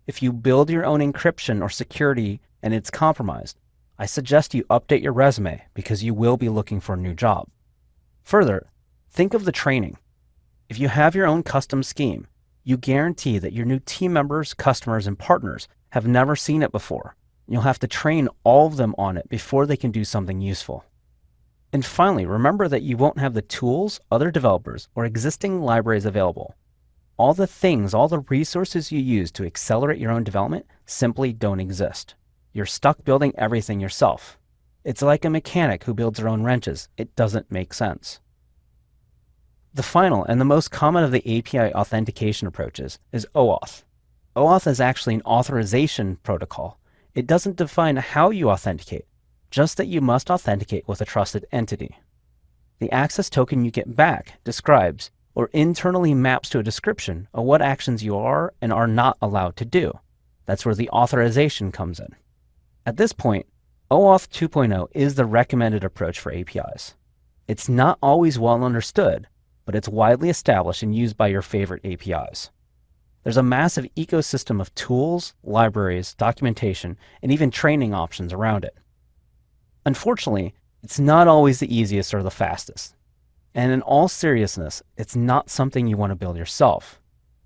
If you build your own encryption or security and it's compromised, I suggest you update your resume because you will be looking for a new job. Further, think of the training. If you have your own custom scheme, you guarantee that your new team members, customers, and partners have never seen it before. You'll have to train all of them on it before they can do something useful. And finally, remember that you won't have the tools, other developers, or existing libraries available. All the things, all the resources you use to accelerate your own development simply don't exist. You're stuck building everything yourself. It's like a mechanic who builds their own wrenches. It doesn't make sense. The final and the most common of the API authentication approaches is OAuth. OAuth is actually an authorization protocol. It doesn't define how you authenticate, just that you must authenticate with a trusted entity. The access token you get back describes or internally maps to a description of what actions you are and are not allowed to do. That's where the authorization comes in. At this point, OAuth 2.0 is the recommended approach for APIs. It's not always well understood, but it's widely established and used by your favorite APIs. There's a massive ecosystem of tools, libraries, documentation, and even training options around it. Unfortunately, it's not always the easiest or the fastest. And in all seriousness, it's not something you want to build yourself.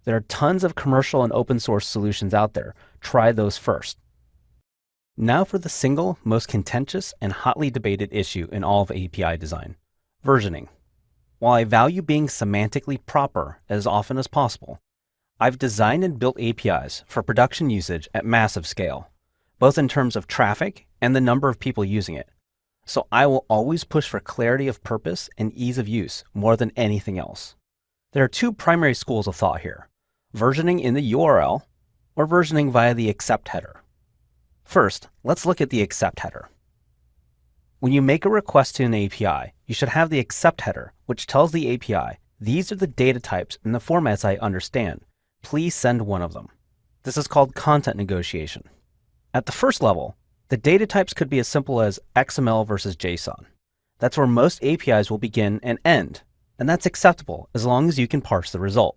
There are tons of commercial and open source solutions out there. Try those first. Now for the single most contentious and hotly debated issue in all of API design, versioning. While I value being semantically proper as often as possible, I've designed and built APIs for production usage at massive scale, both in terms of traffic and the number of people using it. So I will always push for clarity of purpose and ease of use more than anything else. There are two primary schools of thought here, versioning in the URL or versioning via the accept header. First, let's look at the accept header. When you make a request to an API, you should have the accept header, which tells the API, these are the data types and the formats I understand. Please send one of them. This is called content negotiation. At the first level, the data types could be as simple as XML versus JSON. That's where most APIs will begin and end, and that's acceptable as long as you can parse the result.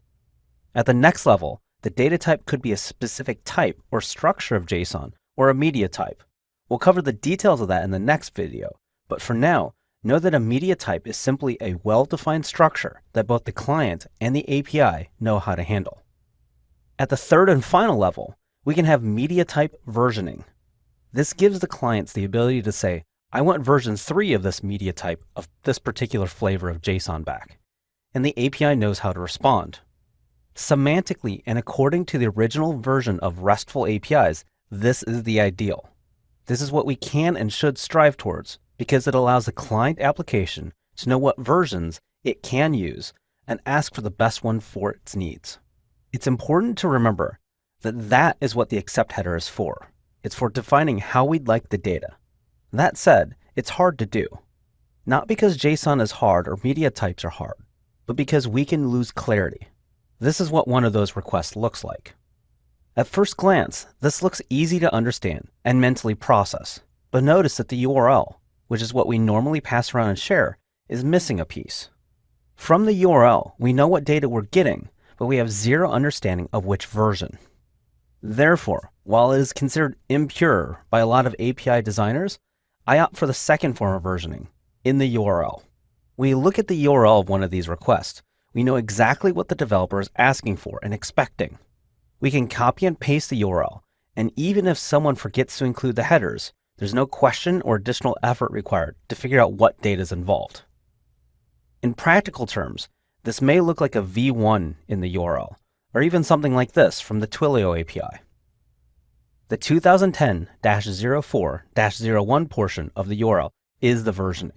At the next level, the data type could be a specific type or structure of JSON or a media type. We'll cover the details of that in the next video, but for now, know that a media type is simply a well-defined structure that both the client and the API know how to handle. At the third and final level, we can have media type versioning. This gives the clients the ability to say, I want version 3 of this media type of this particular flavor of JSON back, and the API knows how to respond. Semantically and according to the original version of RESTful APIs, this is the ideal. This is what we can and should strive towards because it allows the client application to know what versions it can use and ask for the best one for its needs. It's important to remember that that is what the accept header is for. It's for defining how we'd like the data. That said, it's hard to do. Not because JSON is hard or media types are hard, but because we can lose clarity. This is what one of those requests looks like. At first glance, this looks easy to understand and mentally process, but notice that the URL, which is what we normally pass around and share, is missing a piece. From the URL, we know what data we're getting, but we have zero understanding of which version. Therefore, while it is considered impure by a lot of API designers, I opt for the second form of versioning, in the URL. When you look at the URL of one of these requests, we know exactly what the developer is asking for and expecting. We can copy and paste the URL, and even if someone forgets to include the headers, there's no question or additional effort required to figure out what data is involved. In practical terms, this may look like a V1 in the URL, or even something like this from the Twilio API. The 2010-04-01 portion of the URL is the versioning.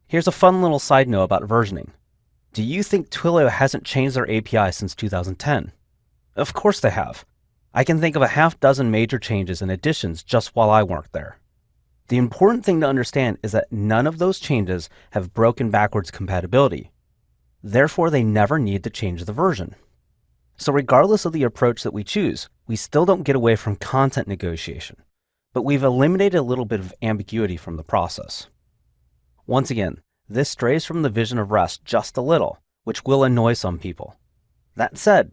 Here's a fun little side note about versioning. Do you think Twilio hasn't changed their API since 2010? Of course they have. I can think of a half dozen major changes and additions just while I worked there. The important thing to understand is that none of those changes have broken backwards compatibility. Therefore, they never need to change the version. So regardless of the approach that we choose, we still don't get away from content negotiation, but we've eliminated a little bit of ambiguity from the process. Once again, this strays from the vision of REST just a little, which will annoy some people. That said,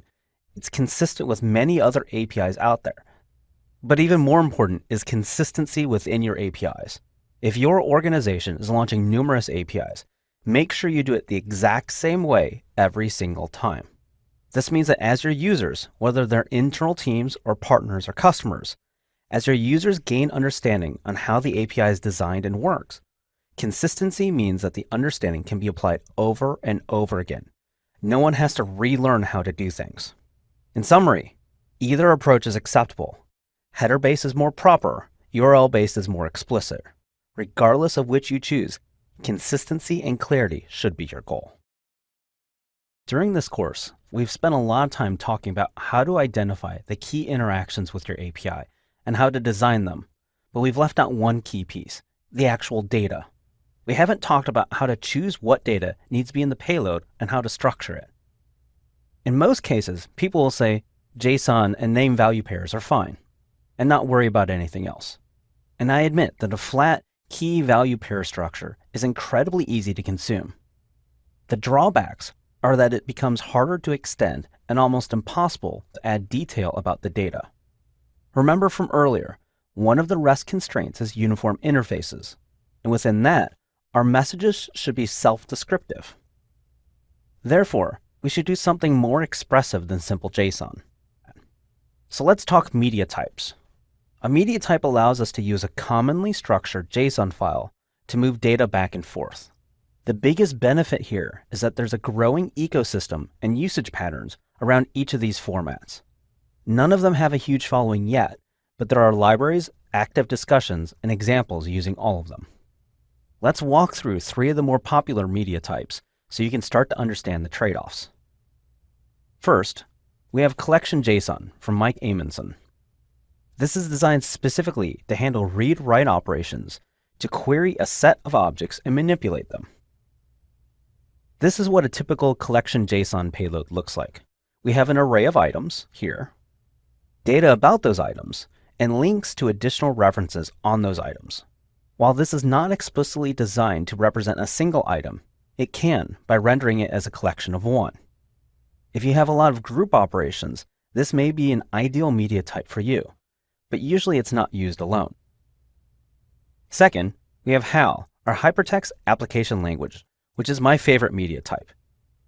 it's consistent with many other APIs out there. But even more important is consistency within your APIs. If your organization is launching numerous APIs, make sure you do it the exact same way every single time. This means that as your users, whether they're internal teams or partners or customers, as your users gain understanding on how the API is designed and works, consistency means that the understanding can be applied over and over again. No one has to relearn how to do things. In summary, either approach is acceptable. Header-based is more proper, URL-based is more explicit. Regardless of which you choose, consistency and clarity should be your goal. During this course, we've spent a lot of time talking about how to identify the key interactions with your API and how to design them, but we've left out one key piece, the actual data. We haven't talked about how to choose what data needs to be in the payload and how to structure it. In most cases, people will say JSON and name value pairs are fine, and not worry about anything else. And I admit that a flat key value pair structure is incredibly easy to consume. The drawbacks are that it becomes harder to extend and almost impossible to add detail about the data. Remember from earlier, one of the REST constraints is uniform interfaces, and within that, our messages should be self-descriptive. Therefore, we should do something more expressive than simple JSON. So let's talk media types. A media type allows us to use a commonly structured JSON file to move data back and forth. The biggest benefit here is that there's a growing ecosystem and usage patterns around each of these formats. None of them have a huge following yet, but there are libraries, active discussions, and examples using all of them. Let's walk through 3 of the more popular media types so you can start to understand the trade-offs. First, we have Collection JSON from Mike Amundsen. This is designed specifically to handle read-write operations to query a set of objects and manipulate them. This is what a typical Collection JSON payload looks like. We have an array of items here, data about those items, and links to additional references on those items. While this is not explicitly designed to represent a single item, it can by rendering it as a collection of one. If you have a lot of group operations, this may be an ideal media type for you, but usually it's not used alone. Second, we have HAL, our Hypertext Application Language, which is my favorite media type.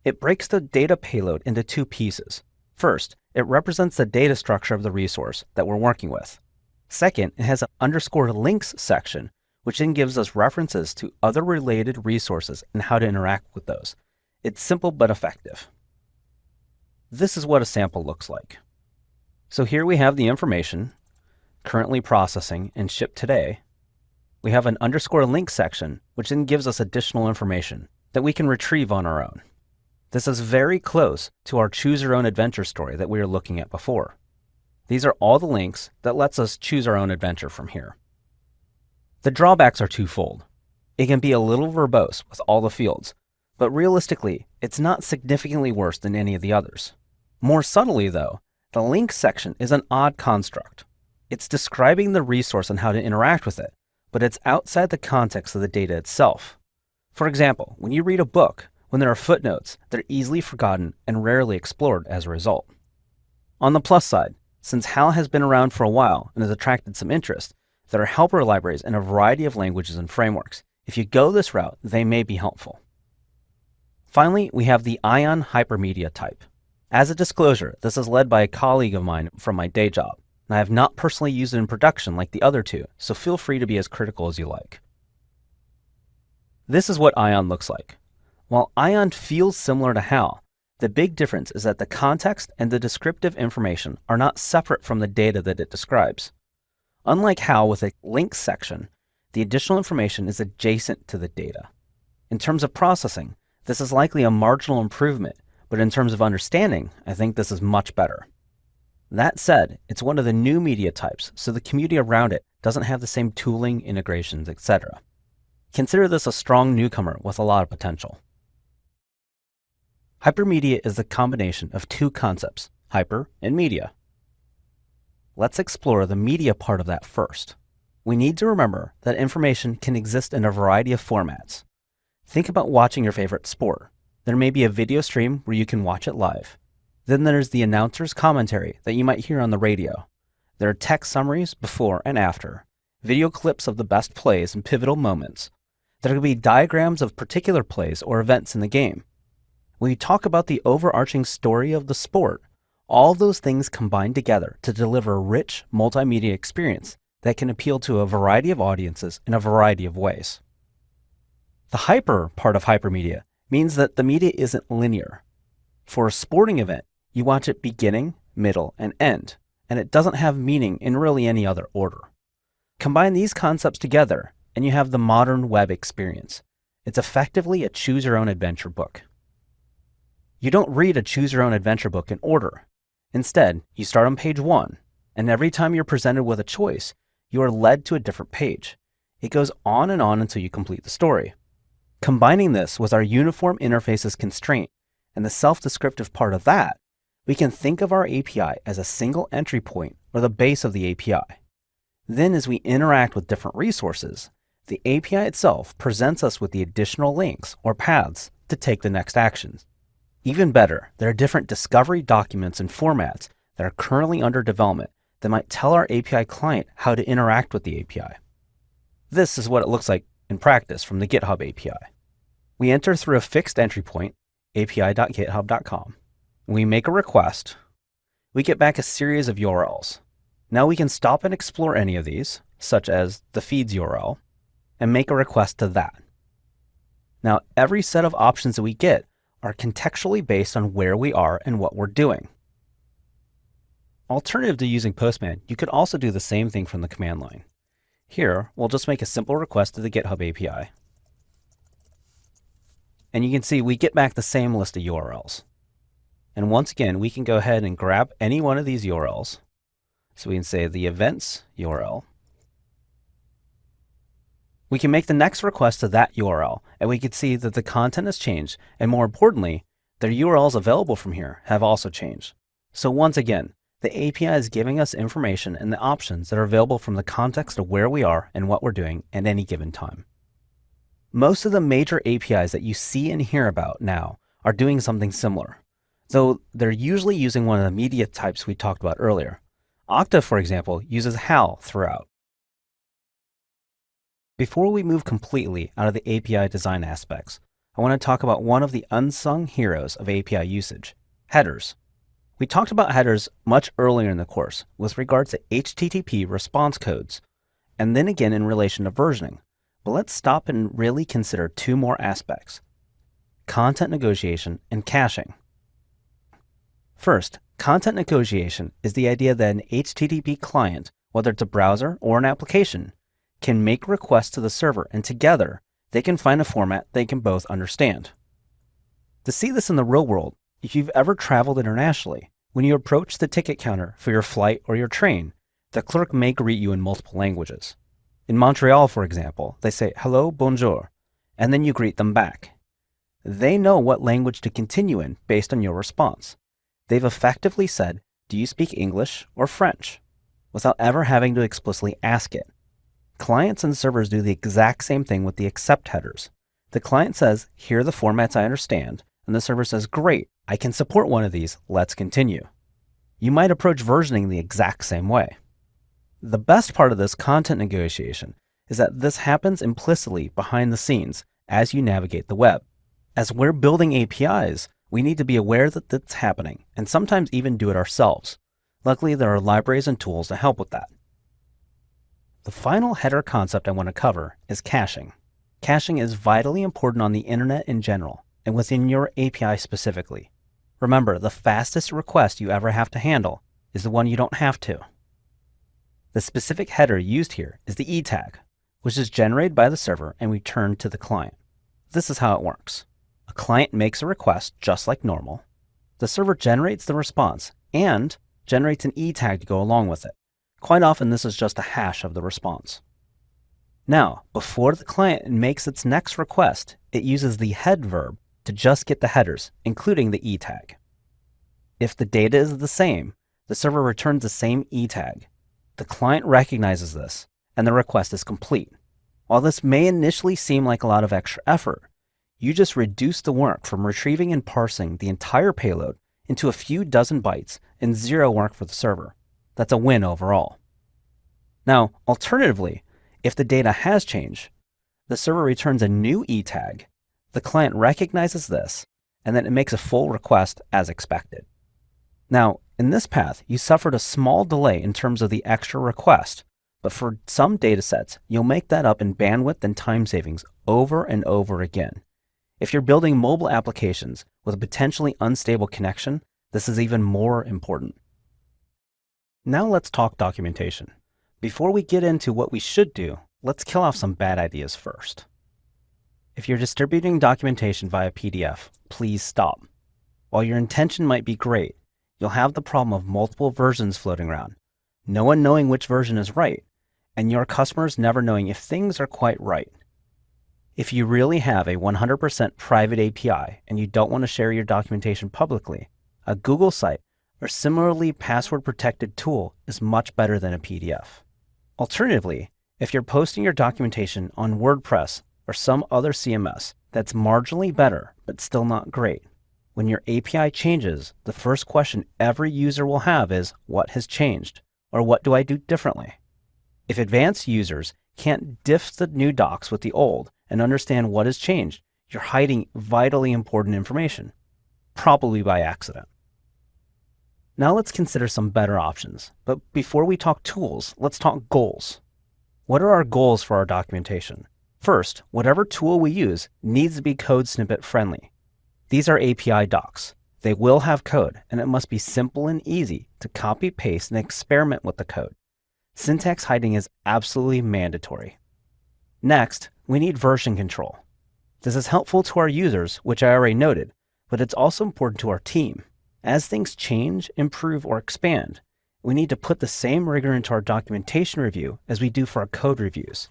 It breaks the data payload into 2 pieces. First, it represents the data structure of the resource that we're working with. Second, it has an _links section, which then gives us references to other related resources and how to interact with those. It's simple but effective. This is what a sample looks like. So here we have the information, currently processing and shipped today. We have an _link section, which then gives us additional information that we can retrieve on our own. This is very close to our choose your own adventure story that we were looking at before. These are all the links that lets us choose our own adventure from here. The drawbacks are twofold. It can be a little verbose with all the fields, but realistically, it's not significantly worse than any of the others. More subtly though, the links section is an odd construct. It's describing the resource and how to interact with it, but it's outside the context of the data itself. For example, when you read a book, when there are footnotes, they're easily forgotten and rarely explored as a result. On the plus side, since HAL has been around for a while and has attracted some interest, there are helper libraries in a variety of languages and frameworks. If you go this route, they may be helpful. Finally, we have the Ion Hypermedia type. As a disclosure, this is led by a colleague of mine from my day job, and I have not personally used it in production like the other 2, so feel free to be as critical as you like. This is what Ion looks like. While Ion feels similar to HAL, the big difference is that the context and the descriptive information are not separate from the data that it describes. Unlike HAL with a links section, the additional information is adjacent to the data. In terms of processing, this is likely a marginal improvement, but in terms of understanding, I think this is much better. That said, it's one of the new media types, so the community around it doesn't have the same tooling, integrations, etc. Consider this a strong newcomer with a lot of potential. Hypermedia is the combination of two concepts, hyper and media. Let's explore the media part of that first. We need to remember that information can exist in a variety of formats. Think about watching your favorite sport. There may be a video stream where you can watch it live. Then there's the announcer's commentary that you might hear on the radio. There are text summaries before and after, video clips of the best plays and pivotal moments. There could be diagrams of particular plays or events in the game. When you talk about the overarching story of the sport, all those things combine together to deliver a rich multimedia experience that can appeal to a variety of audiences in a variety of ways. The hyper part of hypermedia means that the media isn't linear. For a sporting event, you watch it beginning, middle, and end, and it doesn't have meaning in really any other order. Combine these concepts together, and you have the modern web experience. It's effectively a choose-your-own-adventure book. You don't read a choose-your-own-adventure book in order. Instead, you start on page 1, and every time you're presented with a choice, you are led to a different page. It goes on and on until you complete the story. Combining this with our uniform interfaces constraint and the self-descriptive part of that, we can think of our API as a single entry point or the base of the API. Then as we interact with different resources, the API itself presents us with the additional links or paths to take the next actions. Even better, there are different discovery documents and formats that are currently under development that might tell our API client how to interact with the API. This is what it looks like in practice from the GitHub API. We enter through a fixed entry point, api.github.com. When we make a request, we get back a series of URLs. Now we can stop and explore any of these, such as the feeds URL, and make a request to that. Now, every set of options that we get are contextually based on where we are and what we're doing. Alternative to using Postman, you could also do the same thing from the command line. Here, we'll just make a simple request to the GitHub API. And you can see we get back the same list of URLs. And once again, we can go ahead and grab any one of these URLs. So we can say the events URL. We can make the next request to that URL, and we can see that the content has changed, and more importantly, the URLs available from here have also changed. So once again, the API is giving us information and the options that are available from the context of where we are and what we're doing at any given time. Most of the major APIs that you see and hear about now are doing something similar, though they're usually using one of the media types we talked about earlier. Okta, for example, uses HAL throughout. Before we move completely out of the API design aspects, I want to talk about one of the unsung heroes of API usage, headers. We talked about headers much earlier in the course with regards to HTTP response codes, and then again in relation to versioning. But let's stop and really consider two more aspects: content negotiation and caching. First, content negotiation is the idea that an HTTP client, whether it's a browser or an application, can make requests to the server, and together they can find a format they can both understand. To see this in the real world, if you've ever traveled internationally, when you approach the ticket counter for your flight or your train, the clerk may greet you in multiple languages. In Montreal, for example, they say hello, bonjour, and then you greet them back. They know what language to continue in based on your response. They've effectively said, do you speak English or French, without ever having to explicitly ask it. Clients and servers do the exact same thing with the accept headers. The client says, here are the formats I understand, and the server says, great, I can support one of these, let's continue. You might approach versioning the exact same way. The best part of this content negotiation is that this happens implicitly behind the scenes as you navigate the web. As we're building APIs, we need to be aware that that's happening, and sometimes even do it ourselves. Luckily, there are libraries and tools to help with that. The final header concept I want to cover is caching. Caching is vitally important on the internet in general, and within your API specifically. Remember, the fastest request you ever have to handle is the one you don't have to. The specific header used here is the E tag, which is generated by the server and returned to the client. This is how it works. A client makes a request just like normal. The server generates the response, and generates an E tag to go along with it. Quite often, this is just a hash of the response. Now, before the client makes its next request, it uses the head verb to just get the headers, including the E tag. If the data is the same, the server returns the same E tag. The client recognizes this, and the request is complete. While this may initially seem like a lot of extra effort, you just reduce the work from retrieving and parsing the entire payload into a few dozen bytes and zero work for the server. That's a win overall. Now, alternatively, if the data has changed, the server returns a new E tag, the client recognizes this, and then it makes a full request as expected. Now, in this path, you suffered a small delay in terms of the extra request, but for some datasets, you'll make that up in bandwidth and time savings over and over again. If you're building mobile applications with a potentially unstable connection, this is even more important. Now let's talk documentation. Before we get into what we should do, let's kill off some bad ideas first. If you're distributing documentation via PDF, please stop. While your intention might be great, you'll have the problem of multiple versions floating around, no one knowing which version is right, and your customers never knowing if things are quite right. If you really have a 100% private API and you don't want to share your documentation publicly, a Google site or similarly password-protected tool is much better than a PDF. Alternatively, if you're posting your documentation on WordPress or some other CMS that's marginally better but still not great, when your API changes, the first question every user will have is, what has changed? Or what do I do differently? If advanced users can't diff the new docs with the old and understand what has changed, you're hiding vitally important information, probably by accident. Now let's consider some better options. But before we talk tools, let's talk goals. What are our goals for our documentation? First, whatever tool we use needs to be code snippet friendly. These are API docs. They will have code, and it must be simple and easy to copy, paste, and experiment with the code. Syntax hiding is absolutely mandatory. Next, we need version control. This is helpful to our users, which I already noted, but it's also important to our team. As things change, improve, or expand, we need to put the same rigor into our documentation review as we do for our code reviews.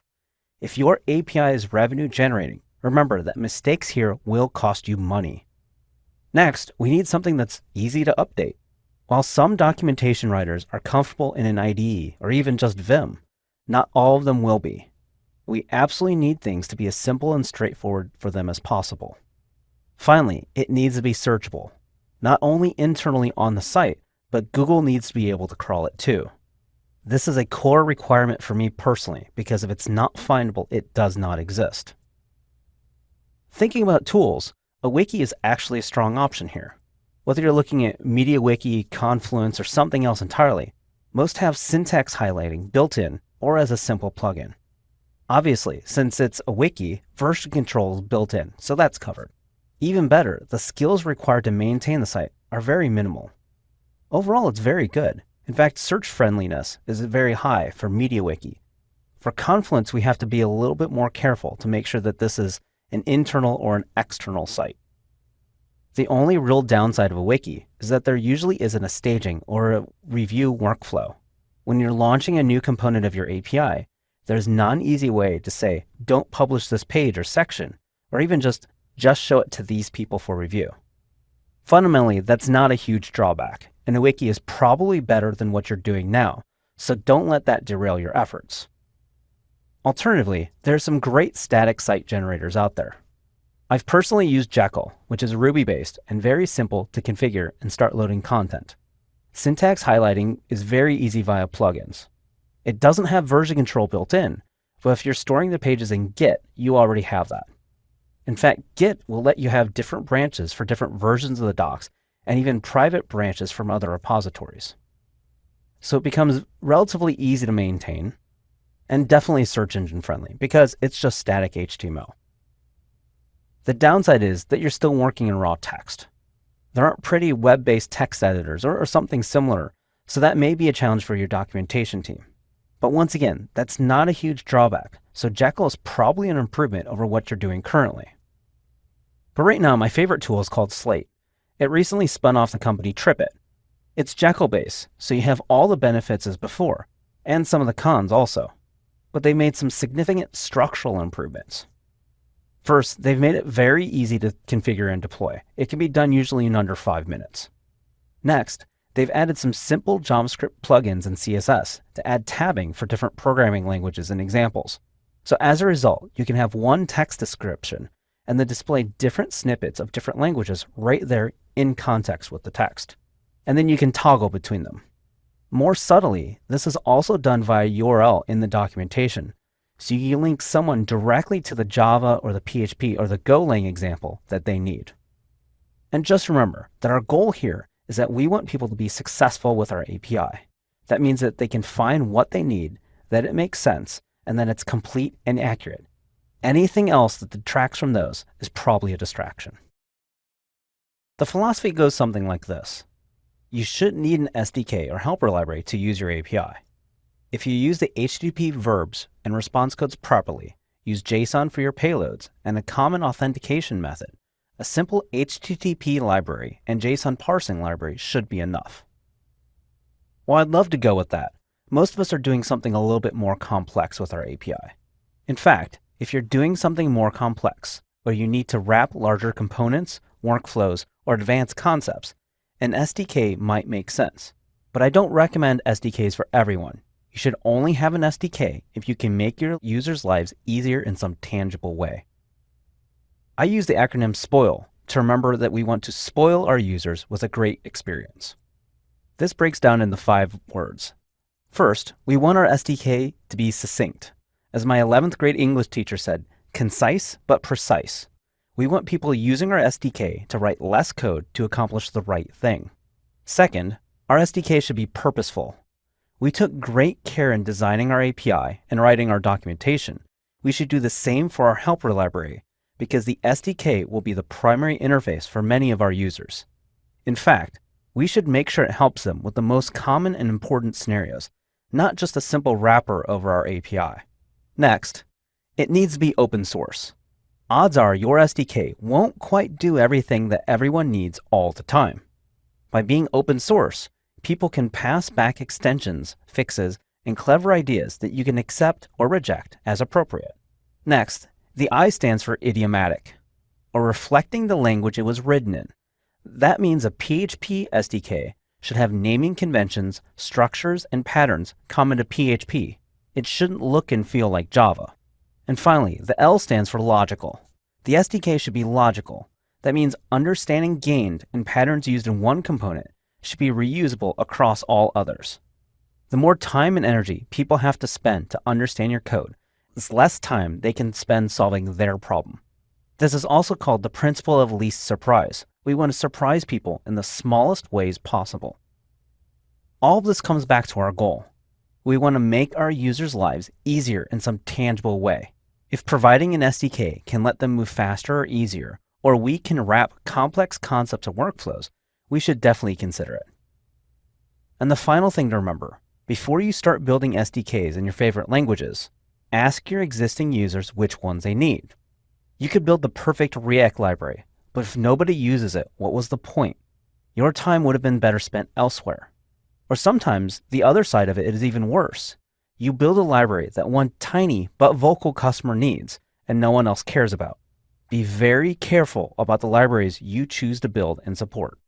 If your API is revenue generating, remember that mistakes here will cost you money. Next, we need something that's easy to update. While some documentation writers are comfortable in an IDE or even just Vim, not all of them will be. We absolutely need things to be as simple and straightforward for them as possible. Finally, it needs to be searchable, not only internally on the site, but Google needs to be able to crawl it too. This is a core requirement for me personally, because if it's not findable, it does not exist. Thinking about tools, a wiki is actually a strong option here. Whether you're looking at MediaWiki, Confluence, or something else entirely, most have syntax highlighting built in or as a simple plugin. Obviously, since it's a wiki, version control is built in, so that's covered. Even better, the skills required to maintain the site are very minimal. Overall, it's very good. In fact, search friendliness is very high for MediaWiki. For Confluence, we have to be a little bit more careful to make sure that this is an internal or an external site. The only real downside of a wiki is that there usually isn't a staging or a review workflow. When you're launching a new component of your API, there's not an easy way to say, don't publish this page or section, or even just show it to these people for review. Fundamentally, that's not a huge drawback, and a wiki is probably better than what you're doing now, so don't let that derail your efforts. Alternatively, there are some great static site generators out there. I've personally used Jekyll, which is Ruby-based and very simple to configure and start loading content. Syntax highlighting is very easy via plugins. It doesn't have version control built in, but if you're storing the pages in Git, you already have that. In fact, Git will let you have different branches for different versions of the docs and even private branches from other repositories. So it becomes relatively easy to maintain and definitely search engine friendly because it's just static HTML. The downside is that you're still working in raw text. There aren't pretty web-based text editors or something similar, so that may be a challenge for your documentation team. But once again, that's not a huge drawback, so Jekyll is probably an improvement over what you're doing currently. But right now, my favorite tool is called Slate. It recently spun off the company TripIt. It's Jekyll-based, so you have all the benefits as before, and some of the cons also. But they made some significant structural improvements. First, they've made it very easy to configure and deploy. It can be done usually in under 5 minutes. Next, they've added some simple JavaScript plugins and CSS to add tabbing for different programming languages and examples. So as a result, you can have one text description and then display different snippets of different languages right there in context with the text. And then you can toggle between them. More subtly, this is also done via URL in the documentation, so you can link someone directly to the Java or the PHP or the Golang example that they need. And just remember that our goal here is that we want people to be successful with our API. That means that they can find what they need, that it makes sense, and that it's complete and accurate. Anything else that detracts from those is probably a distraction. The philosophy goes something like this. You shouldn't need an SDK or helper library to use your API. If you use the HTTP verbs and response codes properly, use JSON for your payloads, and a common authentication method, a simple HTTP library and JSON parsing library should be enough. While I'd love to go with that, most of us are doing something a little bit more complex with our API. In fact, if you're doing something more complex, or you need to wrap larger components, workflows, or advanced concepts, an SDK might make sense. But I don't recommend SDKs for everyone. You should only have an SDK if you can make your users' lives easier in some tangible way. I use the acronym SPOIL to remember that we want to spoil our users with a great experience. This breaks down into 5 words. First, we want our SDK to be succinct. As my 11th grade English teacher said, concise but precise. We want people using our SDK to write less code to accomplish the right thing. Second, our SDK should be purposeful. We took great care in designing our API and writing our documentation. We should do the same for our helper library, because the SDK will be the primary interface for many of our users. In fact, we should make sure it helps them with the most common and important scenarios, not just a simple wrapper over our API. Next, it needs to be open source. Odds are your SDK won't quite do everything that everyone needs all the time. By being open source, people can pass back extensions, fixes, and clever ideas that you can accept or reject as appropriate. Next, the I stands for idiomatic, or reflecting the language it was written in. That means a PHP SDK should have naming conventions, structures, and patterns common to PHP. It shouldn't look and feel like Java. And finally, the L stands for logical. The SDK should be logical. That means understanding gained and patterns used in one component should be reusable across all others. The more time and energy people have to spend to understand your code, the less time they can spend solving their problem. This is also called the principle of least surprise. We want to surprise people in the smallest ways possible. All of this comes back to our goal. We want to make our users' lives easier in some tangible way. If providing an SDK can let them move faster or easier, or we can wrap complex concepts of workflows, we should definitely consider it. And the final thing to remember, before you start building SDKs in your favorite languages, ask your existing users which ones they need. You could build the perfect React library, but if nobody uses it, what was the point? Your time would have been better spent elsewhere. Or sometimes the other side of it is even worse. You build a library that one tiny but vocal customer needs and no one else cares about. Be very careful about the libraries you choose to build and support.